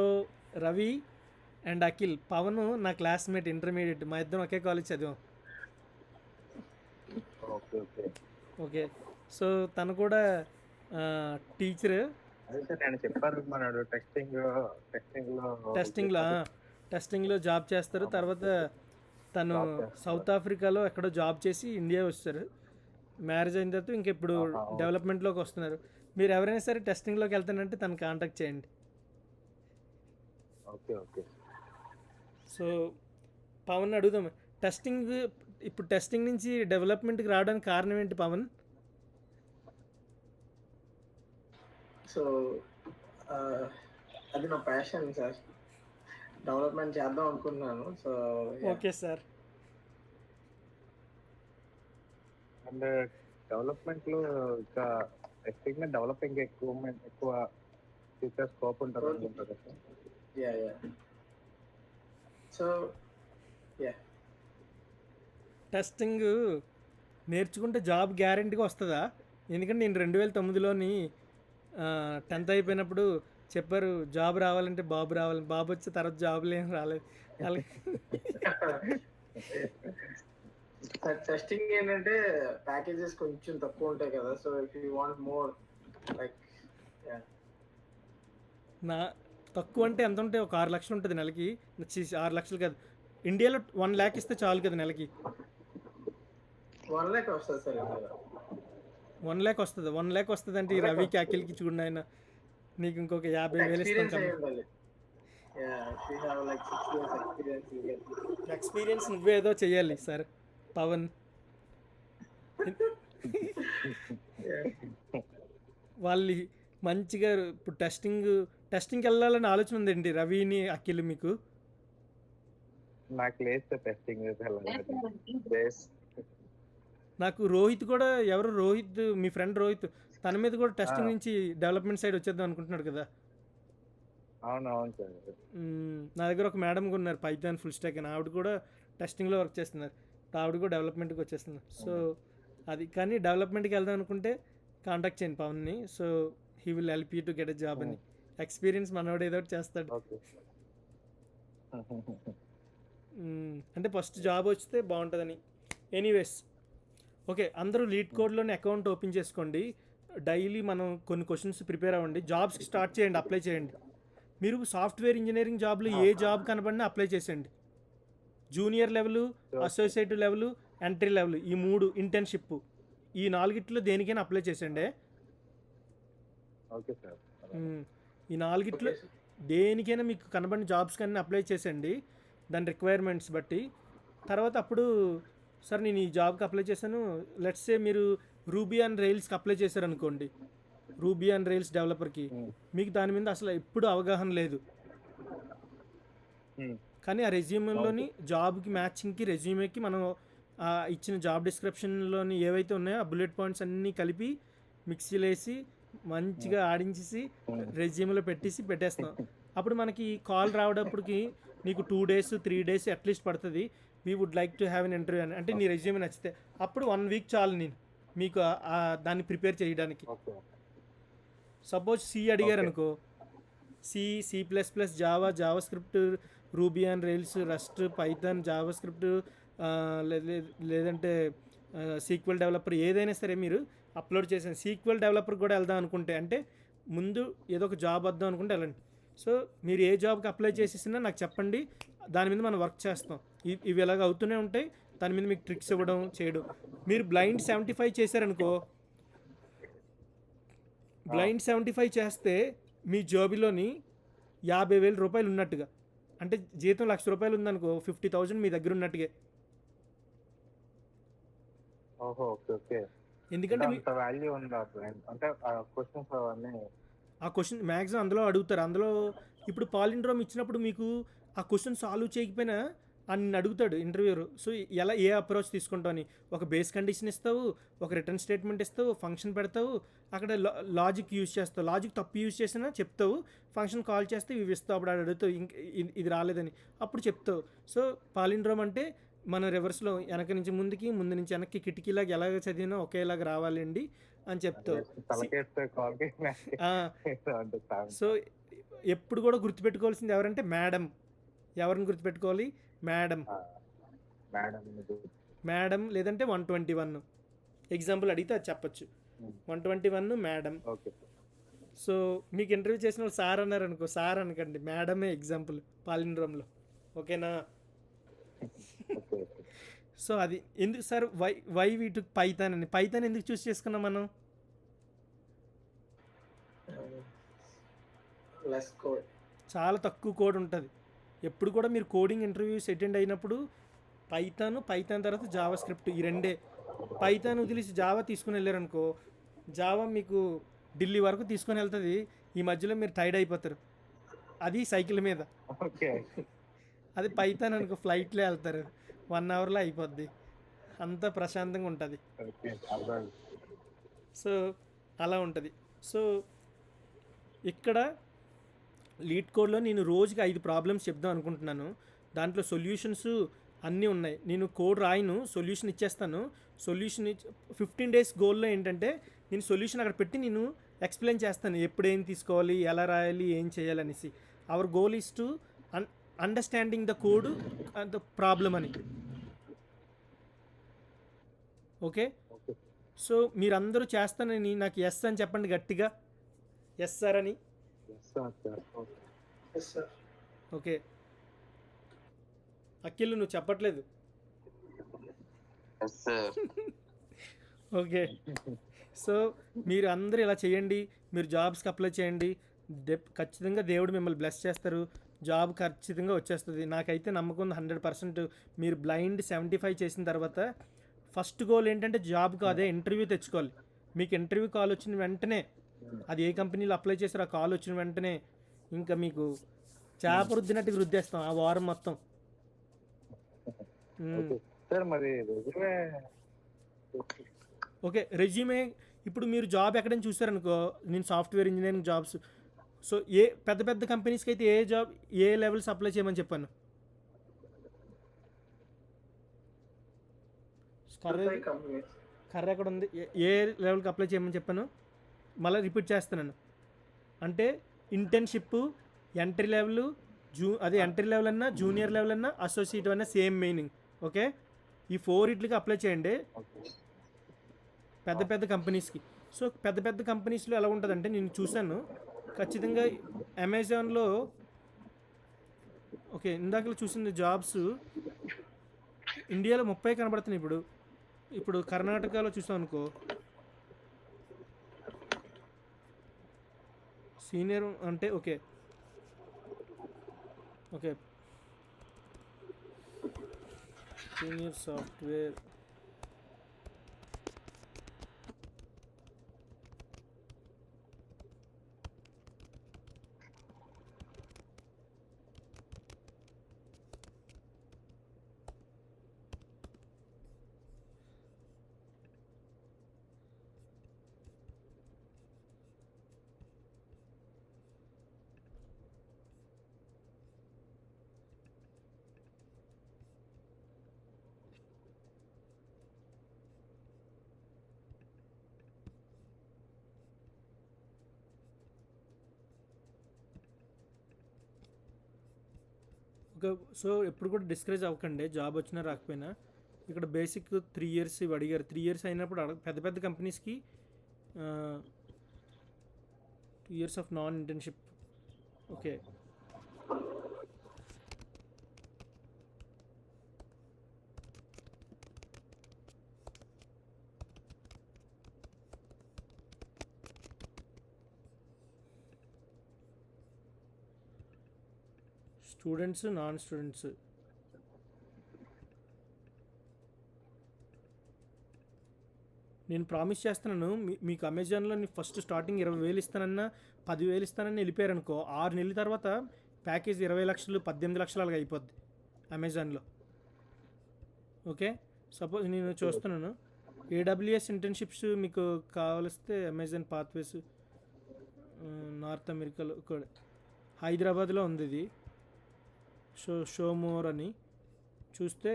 Ravi and Akhil, Pavan నా క్లాస్మేట్ ఇంటర్మీడియట్, మా ఇద్దరం ఒకే కాలేజ్ చదివాం. ఓకే ఓకే ఓకే, సో తను కూడా టీచర్. అదే సార్ నేను చెప్పారు మనడు టెస్టింగ్లో జాబ్ చేస్తారు. తర్వాత తను సౌత్ ఆఫ్రికాలో ఎక్కడో జాబ్ చేసి ఇండియా వచ్చారు. మ్యారేజ్ అయిన తర్వాత ఇంక ఇప్పుడు డెవలప్మెంట్లోకి వస్తున్నారు. మీరు ఎవరైనా సరే టెస్టింగ్లోకి వెళ్తానంటే తను కాంటాక్ట్ చేయండి. Okay okay. సో పవన్ అడుగుదాం, ఇప్పుడు టెస్టింగ్ నుంచి డెవలప్మెంట్కి రావడానికి కారణం ఏంటి పవన్? సో అది నా ప్యాషన్ సార్. డెవలప్మెంట్ చేద్దాం అనుకుంటున్నాను. So okay sir. And development లో ఇంకా టెస్టింగ్ డెవలపింగ్ ఎక్కువ ఫ్యూచర్ స్కోప్ ఉంటుంది అనుకుంటారు sir. Yeah so yeah testing నేర్చుకుంటే జాబ్ గ్యారెంటీగా వస్తుందా? ఎందుకంటే నేను 2009లోని 10th అయిపోయినప్పుడు చెప్పారు జాబ్ రావాలంటే బాబు రావాలి, బాబు వచ్చే తర్వాత జాబ్లు ఏం రాలేదు. అలాగే టెస్టింగ్ ఏంటంటే ప్యాకేజెస్ కొంచెం తక్కువ ఉంటాయి కదా. So if you want more like నా తక్కువ అంటే ఎంత ఉంటే ఒక 6 లక్షలు ఉంటుంది నెలకి. 6 లక్షలు కాదు, ఇండియాలో 1 lakh ఇస్తే చాలు కదా నెలకి. 1 lakh వస్తుంది సార్. 1 lakh వస్తుంది. 1 lakh వస్తుంది అంటే ఈ రవికి అఖిల్కి చూడండి, ఆయన నీకు ఇంకొక 50,000 ఎక్స్పీరియన్స్ ఇస్తాం. అయి ఉండాలి. Yeah if you have like 6 years experience you get. Experience నువ్వేదో చెయ్యాలి సార్ పవన్. వాళ్ళు మంచిగా ఇప్పుడు టెస్టింగ్కి వెళ్ళాలని ఆలోచన ఉందండి రవిని అఖిల్ మీకు? నాకు లేదు టెస్టింగ్ నాకు రోహిత్ కూడా, ఎవరు రోహిత్ మీ ఫ్రెండ్ రోహిత్, తన మీద కూడా టెస్టింగ్ నుంచి డెవలప్మెంట్ సైడ్ వచ్చేద్దాం అనుకుంటున్నాడు కదా. అవునవును సార్. నా దగ్గర ఒక మేడం కూడా ఉన్నారు పైథాన్ ఫుల్ స్టాక్ అని, ఆవిడ కూడా టెస్టింగ్లో వర్క్ చేస్తున్నారు. ఆవిడ కూడా డెవలప్మెంట్కి వచ్చేస్తున్నారు. సో అది కానీ డెవలప్మెంట్కి వెళ్దాం అనుకుంటే కాంటాక్ట్ చేయండి పవన్ని. So he will help you to get a job అని. ఎక్స్పీరియన్స్ మనోడు ఏదో ఒకటి చేస్తాడు. ఓకే. అంటే ఫస్ట్ జాబ్ వస్తే బాగుంటుందని. ఎనీవేస్ ఓకే, అందరూ లీడ్ కోడ్లోనే అకౌంట్ ఓపెన్ చేసుకోండి. డైలీ మనం కొన్ని క్వశ్చన్స్ ప్రిపేర్ అవ్వండి. జాబ్స్కి స్టార్ట్ చేయండి, అప్లై చేయండి. మీరు సాఫ్ట్వేర్ ఇంజనీరింగ్ జాబ్లు ఏ జాబ్ కనబడినా అప్లై చేసేయండి. Junior level, associate level, entry level, ఈ 3 ఇంటర్న్షిప్, ఈ 4 దేనికైనా అప్లై చేసేయండి. Okay sir. ఈ 4 దేనికైనా మీకు కనబడిన జాబ్స్ కానీ అప్లై చేసేయండి దాని రిక్వైర్మెంట్స్ బట్టి. తర్వాత అప్పుడు సార్ నేను ఈ జాబ్కి అప్లై చేశాను, లెట్స్ సే మీరు రూబీ అండ్ రైల్స్కి అప్లై చేశారనుకోండి, రూబీ అండ్ రైల్స్ డెవలపర్కి. మీకు దాని మీద అసలు ఎప్పుడు అవగాహన లేదు, కానీ ఆ రెజ్యూమ్లోని జాబ్కి మ్యాచింగ్కి రెజ్యూమేకి మనం ఇచ్చిన జాబ్ డిస్క్రిప్షన్లోని ఏవైతే ఉన్నాయో ఆ బుల్లెట్ పాయింట్స్ అన్నీ కలిపి మిక్సీలో వేసి మంచిగా ఆడించేసి రెజ్యూమ్లో పెట్టేస్తాం. అప్పుడు మనకి కాల్ రావడప్పటికి నీకు 2 days 3 days అట్లీస్ట్ పడుతుంది. We would like to have an interview అని, అంటే నీ రెజ్యూమే నచ్చితే అప్పుడు 1 week చాలు నేను మీకు దాన్ని ప్రిపేర్ చేయడానికి. సపోజ్ సి అడిగారు అనుకో, C++, Java script, ruby and rails, rust, Python, Java script, లేదంటే సీక్వెల్ డెవలపర్, ఏదైనా సరే మీరు అప్లోడ్ చేసాను. సీక్వెల్ డెవలపర్ కూడా వెళ్దాం అనుకుంటే, అంటే ముందు ఏదో ఒక జాబ్ వద్దాం అనుకుంటే వెళ్ళండి. సో మీరు ఏ జాబ్కి అప్లై చేసేసినా నాకు చెప్పండి, దాని మీద మనం వర్క్ చేస్తాం. ఇవి ఎలాగ అవుతూనే ఉంటాయి, దాని మీద మీకు ట్రిక్స్ ఇవ్వడం చేయడం. మీరు బ్లైండ్ 75 చేశారనుకో, బ్లైండ్ 75 చేస్తే మీ జాబీలోని 50,000 రూపాయలు ఉన్నట్టుగా, అంటే జీతం 1,00,000 రూపాయలు ఉందనుకో 50,000 మీ దగ్గర ఉన్నట్టుగా. ఎందుకంటే ఆ క్వశ్చన్ మ్యాక్సిమం అందులో అడుగుతారు. అందులో ఇప్పుడు పాలిండ్రోమ్ ఇచ్చినప్పుడు మీకు ఆ క్వశ్చన్ సాల్వ్ చేయకపోయినా అని అడుగుతాడు ఇంటర్వ్యూర్. సో ఏ అప్రోచ్ తీసుకుంటావు అని, ఒక బేస్ కండిషన్ ఇస్తావు, ఒక రిటర్న్ స్టేట్మెంట్ ఇస్తావు, ఫంక్షన్ పెడతావు, అక్కడ లాజిక్ యూజ్ చేస్తావు. లాజిక్ తప్పు యూజ్ చేసినా చెప్తావు, ఫంక్షన్ కాల్ చేస్తే ఇవి ఇస్తావు. అప్పుడు అడుగుతావు ఇది రాలేదని, అప్పుడు చెప్తావు. సో పాలిండ్రోమ్ అంటే మన రివర్స్లో వెనక నుంచి ముందుకి, ముందు నుంచి వెనక్కి, కిటికీలాగా ఎలాగ చదివినా ఒకేలాగా రావాలండి అని చెప్తావు. సో ఎప్పుడు కూడా గుర్తుపెట్టుకోవాల్సింది ఎవరంటే మేడం. ఎవరిని గుర్తుపెట్టుకోవాలి? మేడం లేదంటే 121. ఎగ్జాంపుల్ అడిగితే అది చెప్పచ్చు, 121 మేడం. సో మీకు ఇంటర్వ్యూ చేసిన వాళ్ళు సార్ అన్నారు అనుకో, సార్ అనకండి, మేడమే ఎగ్జాంపుల్ పాలిండ్రోమ్లో. ఓకేనా? సో అది ఎందుకు సార్ వై వీటు పైథాన్ అని, పైథాన్ ఎందుకు చూస్ చేసుకున్నాం మనం? చాలా తక్కువ కోడ్ ఉంటుంది. ఎప్పుడు కూడా మీరు కోడింగ్ ఇంటర్వ్యూస్ అటెండ్ అయినప్పుడు పైథాన్ తర్వాత జావా స్క్రిప్ట్, ఈ రెండే. పైథాన్ వదిలేసి జావా తీసుకుని వెళ్ళారనుకో, జావా మీకు ఢిల్లీ వరకు తీసుకొని వెళ్తుంది, ఈ మధ్యలో మీరు టైర్డ్ అయిపోతారు. అది సైకిల్ మీద. అది పైథాన్ అనుకో ఫ్లైట్లో వెళ్తారు, 1 అవర్లో అయిపోద్ది, అంత ప్రశాంతంగా ఉంటుంది. ఓకే, అర్థం. సో అలా ఉంటుంది. సో ఇక్కడ లీడ్ కోడ్లో నేను రోజుకి 5 ప్రాబ్లమ్స్ చెప్దాం అనుకుంటున్నాను. దాంట్లో సొల్యూషన్స్ అన్నీ ఉన్నాయి. నేను కోడ్ రాయను, సొల్యూషన్ ఇచ్చేస్తాను. సొల్యూషన్ 15 డేస్ గోల్లో ఏంటంటే నేను సొల్యూషన్ అక్కడ పెట్టి నేను ఎక్స్ప్లెయిన్ చేస్తాను ఎప్పుడు ఏం తీసుకోవాలి, ఎలా రాయాలి, ఏం చేయాలనేసి. Our goal is to understanding the code the problem అని. Okay, okay. సో మీరందరూ చేస్తానని నాకు ఎస్ అని చెప్పండి గట్టిగా, ఎస్ సార్ అని. Yes, sir. Okay. Yes sir. Okay, Akhil నువ్వు చెప్పట్లేదు. Yes sir. ఓకే, సో మీరు అందరూ ఇలా చేయండి, మీరు జాబ్స్కి అప్లై చేయండి. ఖచ్చితంగా దేవుడు మిమ్మల్ని బ్లెస్ చేస్తారు, జాబ్ ఖచ్చితంగా వచ్చేస్తుంది. నాకైతే నమ్మకం ఉంది 100%. మీరు బ్లైండ్ 75 చేసిన తర్వాత ఫస్ట్ గోల్ ఏంటంటే జాబ్ కాదే, ఇంటర్వ్యూ తెచ్చుకోవాలి. మీకు ఇంటర్వ్యూ కాల్ వచ్చిన వెంటనే, అది ఏ కంపెనీలో అప్లై చేసారో ఆ కాల్ వచ్చిన వెంటనే ఇంకా మీకు చేప రుద్దినట్టుగా రుద్దేస్తాం ఆ వారం మొత్తం. ఓకే సార్, మరి రెజ్యూమే ఓకే, రెజ్యూమే ఇప్పుడు మీరు జాబ్ ఎక్కడైనా చూసారనుకో, నేను సాఫ్ట్వేర్ ఇంజనీరింగ్ జాబ్స్, సో ఏ పెద్ద పెద్ద కంపెనీస్కి అయితే ఏ జాబ్ ఏ లెవెల్స్ అప్లై చేయమని చెప్పాను. కంపెనీస్ కర్ర ఎక్కడ ఉంది, ఏ లెవెల్కి అప్లై చేయమని చెప్పాను, మళ్ళీ రిపీట్ చేస్తున్నాను. అంటే ఇంటర్న్షిప్, ఎంట్రీ లెవెల్, అది ఎంట్రీ లెవెల్ అన్నా, జూనియర్ లెవెల్ అన్నా, అసోసియేట్ అన్నా సేమ్ మీనింగ్. ఓకే, ఈ 4 ఇట్లకి అప్లై చేయండి పెద్ద పెద్ద కంపెనీస్కి. సో పెద్ద పెద్ద కంపెనీస్లో ఎలా ఉంటుందంటే నేను చూశాను ఖచ్చితంగా అమెజాన్లో. ఓకే, ఇందాకలో చూసిన జాబ్స్ ఇండియాలో 30 కనబడుతున్నాయి. ఇప్పుడు కర్ణాటకలో చూసాం అనుకో, సీనియర్ అంటే ఓకే ఓకే సీనియర్ సాఫ్ట్వేర్ ఒక. సో ఎప్పుడు కూడా డిస్కరేజ్ అవ్వకండి జాబ్ వచ్చినా రాకపోయినా. ఇక్కడ బేసిక్ 3 ఇయర్స్ ఇవి అడిగారు. 3 ఇయర్స్ అయినప్పుడు పెద్ద పెద్ద కంపెనీస్కి 2 years of non internship. Okay, students, non students. నేను ప్రామిస్ చేస్తున్నాను, మీకు అమెజాన్లో ఫస్ట్ స్టార్టింగ్ 20,000 ఇస్తానన్నా, 10,000 ఇస్తానని వెళ్ళిపోయారు అనుకో, 6 నెలల తర్వాత ప్యాకేజ్ 20 లక్షలు, 18 లక్షలు అలాగ అయిపోద్ది అమెజాన్లో. ఓకే, సపోజ్ నేను చూస్తున్నాను AWS ఇంటర్న్షిప్స్ మీకు కావలిస్తే అమెజాన్ పాత్వేస్ నార్త్ అమెరికాలో కూడా హైదరాబాద్లో ఉంది ఇది. షో మోర్ అని చూస్తే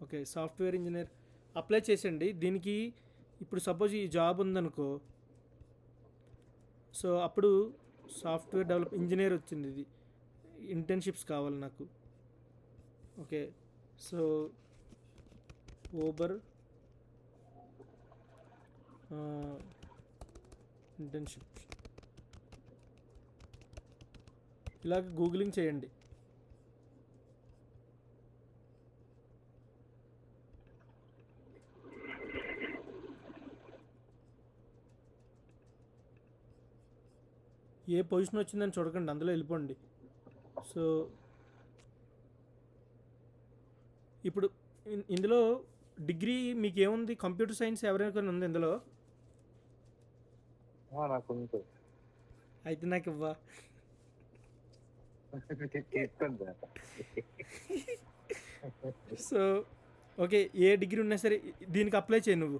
ఓకే, సాఫ్ట్వేర్ ఇంజనీర్ అప్లై చేసేయండి దీనికి. ఇప్పుడు సపోజ్ ఈ జాబ్ ఉందనుకో, సో అప్పుడు సాఫ్ట్వేర్ డెవలప్ ఇంజనీర్ వచ్చింది, ఇది ఇంటర్న్షిప్స్ కావాలి నాకు. ఓకే, సో ఓబర్ ఇంటర్న్షిప్స్ ఇలాగ గూగులింగ్ చేయండి. ఏ పొజిషన్ వచ్చిందని చూడకండి, అందులో వెళ్ళిపోండి. సో ఇప్పుడు ఇందులో డిగ్రీ మీకు ఏముంది, కంప్యూటర్ సైన్స్ ఎవరైనా ఉంది ఇందులో? నాకు ఉంది. అయితే నాకు ఇవ్వా. తీసుకోండి సార్. సో ఓకే, ఏ డిగ్రీ ఉన్నా సరే దీనికి అప్లై చేయి నువ్వు.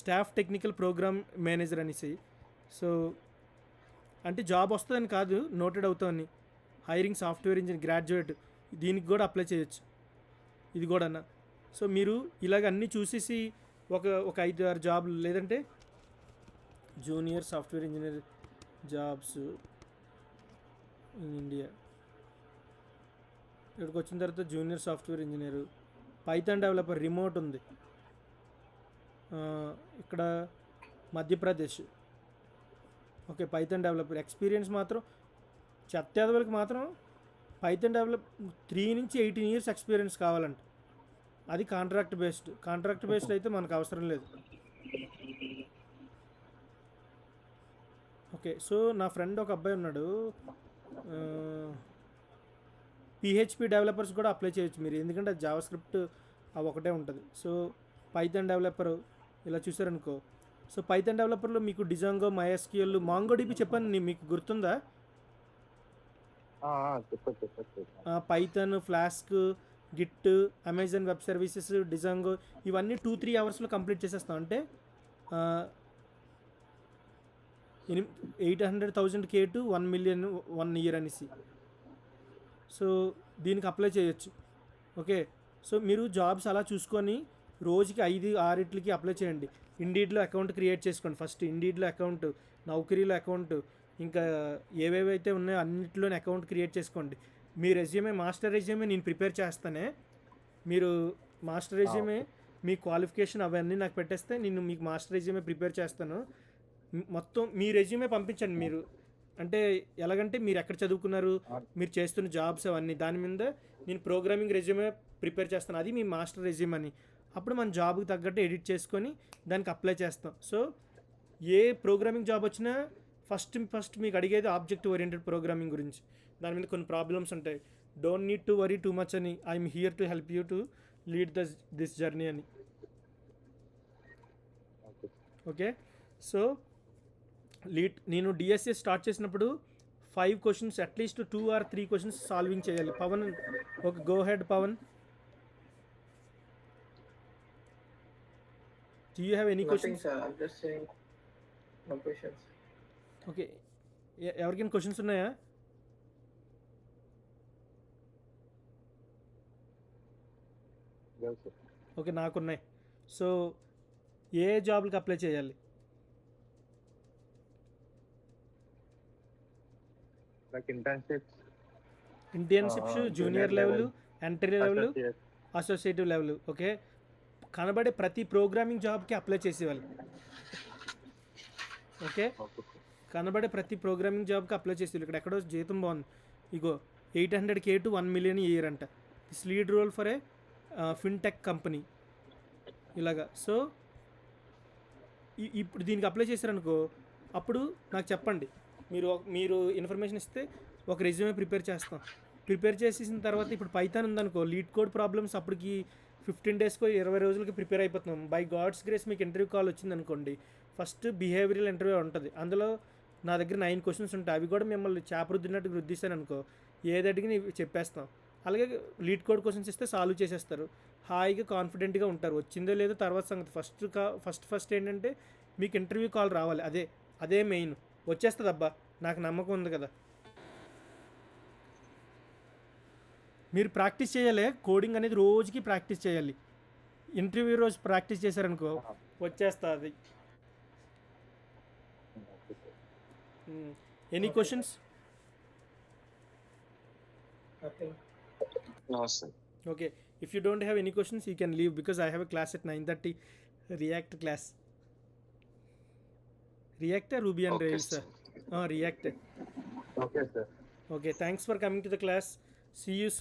స్టాఫ్ టెక్నికల్ ప్రోగ్రామ్ మేనేజర్ అనేసి. సో అంటే జాబ్ వస్తుందని కాదు, నోటెడ్ అవుతామని. హైరింగ్ సాఫ్ట్వేర్ ఇంజనీర్ గ్రాడ్యుయేట్, దీనికి కూడా అప్లై చేయొచ్చు. ఇది కూడా అన్న. సో మీరు ఇలాగ అన్నీ చూసేసి ఒక 5-6 జాబ్లు, లేదంటే junior software engineer jobs in India, ఇక్కడికి వచ్చిన తర్వాత junior software engineer, Python developer remote ఉంది ఇక్కడ Madhya Pradesh. Okay, Python developer experience మాత్రం చెత్తేదవులకి మాత్రం పైథాన్ డెవలప్ 3 నుంచి 18 years ఎక్స్పీరియన్స్ కావాలంట. అది కాంట్రాక్ట్ బేస్డ్ అయితే మనకు అవసరం లేదు. ఓకే, సో నా ఫ్రెండ్ ఒక అబ్బాయి ఉన్నాడు, పిహెచ్పి డెవలపర్స్ కూడా అప్లై చేయొచ్చు మీరు, ఎందుకంటే అది జావా స్క్రిప్ట్ అవి ఒకటే ఉంటుంది. సో పైథాన్ డెవలపర్ ఇలా చూసారనుకో. సో పైథాన్ డెవలపర్లో మీకు డిజాంగో, MySQL, మాంగోడిబి చెప్పాను, మీకు గుర్తుందా? చెప్పండి. Python, flask, Git, Amazon web services, Django, ఇవన్నీ 2-3 అవర్స్లో కంప్లీట్ చేసేస్తాం. అంటే 800,000 K to 1 million 1 year అనేసి. సో దీనికి అప్లై చేయొచ్చు. ఓకే, సో మీరు జాబ్స్ అలా చూసుకొని రోజుకి 5-6 అప్లై చేయండి. ఇండీడ్లో అకౌంట్ క్రియేట్ చేసుకోండి ఫస్ట్. ఇండీడ్లో అకౌంట్, నౌకరీలో అకౌంట్, ఇంకా ఏవేవైతే ఉన్నాయో అన్నింటిలోనే అకౌంట్ క్రియేట్ చేసుకోండి. మీ రెజ్యూమే, మాస్టర్ రెజ్యూమే నేను ప్రిపేర్ చేస్తానే. మీరు మాస్టర్ రెజ్యూమే, మీ క్వాలిఫికేషన్ అవన్నీ నాకు పెట్టేస్తే నేను మీకు మాస్టర్ రెజ్యూమే ప్రిపేర్ చేస్తాను. మొత్తం మీ రెజ్యూమే పంపించండి. మీరు అంటే ఎలాగంటే మీరు ఎక్కడ చదువుకున్నారు, మీరు చేస్తున్న జాబ్స్ అవన్నీ, దాని మీద నేను ప్రోగ్రామింగ్ రెజ్యూమే ప్రిపేర్ చేస్తాను. అది మీ మాస్టర్ రెజ్యూమ్ అని. అప్పుడు మన జాబ్కి తగ్గట్టు ఎడిట్ చేసుకొని దానికి అప్లై చేస్తాం. సో ఏ ప్రోగ్రామింగ్ జాబ్ వచ్చినా ఫస్ట్ మీకు అడిగేది ఆబ్జెక్ట్ ఓరియంటెడ్ ప్రోగ్రామింగ్ గురించి. దాని మీద కొన్ని ప్రాబ్లమ్స్ ఉంటాయి. Don't need to worry too much అని, I'm here to help you to lead this journey అని. ఓకే, సో నేను డిఎస్ఏ స్టార్ట్ చేసినప్పుడు 5 questions, at least 2 or 3 questions solving చేయాలి. పవన్, ఒక go ahead Pavan. Do you have any Nothing, questions? sir. I'm just saying no questions. Okay, ఎవరికైనా క్వశ్చన్స్ ఉన్నాయా? ఓకే, నాకున్నాయి. సో ఏ జాబ్లకి అప్లై చేయాలి? Internships, junior level, entry level, associative level. Okay, కనబడే ప్రతి ప్రోగ్రామింగ్ జాబ్కి అప్లై చేసేవాళ్ళు. ఓకే, కనబడే ప్రతి ప్రోగ్రామింగ్ జాబ్కి అప్లై చేసేవాళ్ళు. ఇక్కడ ఎక్కడో జీతం బాగుంది, ఇగో 800 K to 1 million a year అంట. This lead role for a fintech company ఇలాగా. సో ఇప్పుడు దీనికి అప్లై చేశారనుకో, అప్పుడు నాకు చెప్పండి. మీరు ఇన్ఫర్మేషన్ ఇస్తే ఒక రెజ్యూమే ప్రిపేర్ చేస్తాం. ప్రిపేర్ చేసేసిన తర్వాత ఇప్పుడు పైథాన్ ఉందనుకో, లీడ్ కోడ్ ప్రాబ్లమ్స్ అప్పటికి 15 daysకో 20 రోజులకి ప్రిపేర్ అయిపోతున్నాం. బై గాడ్స్ గ్రేస్ మీకు ఇంటర్వ్యూ కాల్ వచ్చింది అనుకోండి, ఫస్ట్ బిహేవియరల్ ఇంటర్వ్యూ ఉంటుంది. అందులో నా దగ్గర 9 questions ఉంటాయి. అవి కూడా మిమ్మల్ని చేపరుద్దినట్టు వృద్ధిస్తాను అనుకో, ఏది అడిగి చెప్పేస్తాం. అలాగే లీడ్ కోడ్ క్వశ్చన్స్ ఇస్తే సాల్వ్ చేసేస్తారు. హాయిగా కాన్ఫిడెంట్గా ఉంటారు. వచ్చిందో లేదో తర్వాత సంగతి. ఫస్ట్ ఏంటంటే మీకు ఇంటర్వ్యూ కాల్ రావాలి. అదే మెయిన్. వచ్చేస్తుంది అబ్బా, నాకు నమ్మకం ఉంది కదా. మీరు ప్రాక్టీస్ చేయాలి. కోడింగ్ అనేది రోజుకి ప్రాక్టీస్ చేయాలి. ఇంటర్వ్యూ రోజు ప్రాక్టీస్ చేశారనుకో వచ్చేస్తుంది. Any questions? Nothing. No, sir. Okay, if you don't have any questions you can leave because I have a class at 9:30, React class. React or Ruby and Okay, Rails? sir. React. Okay, sir. Okay, thanks for coming to the class. See you soon.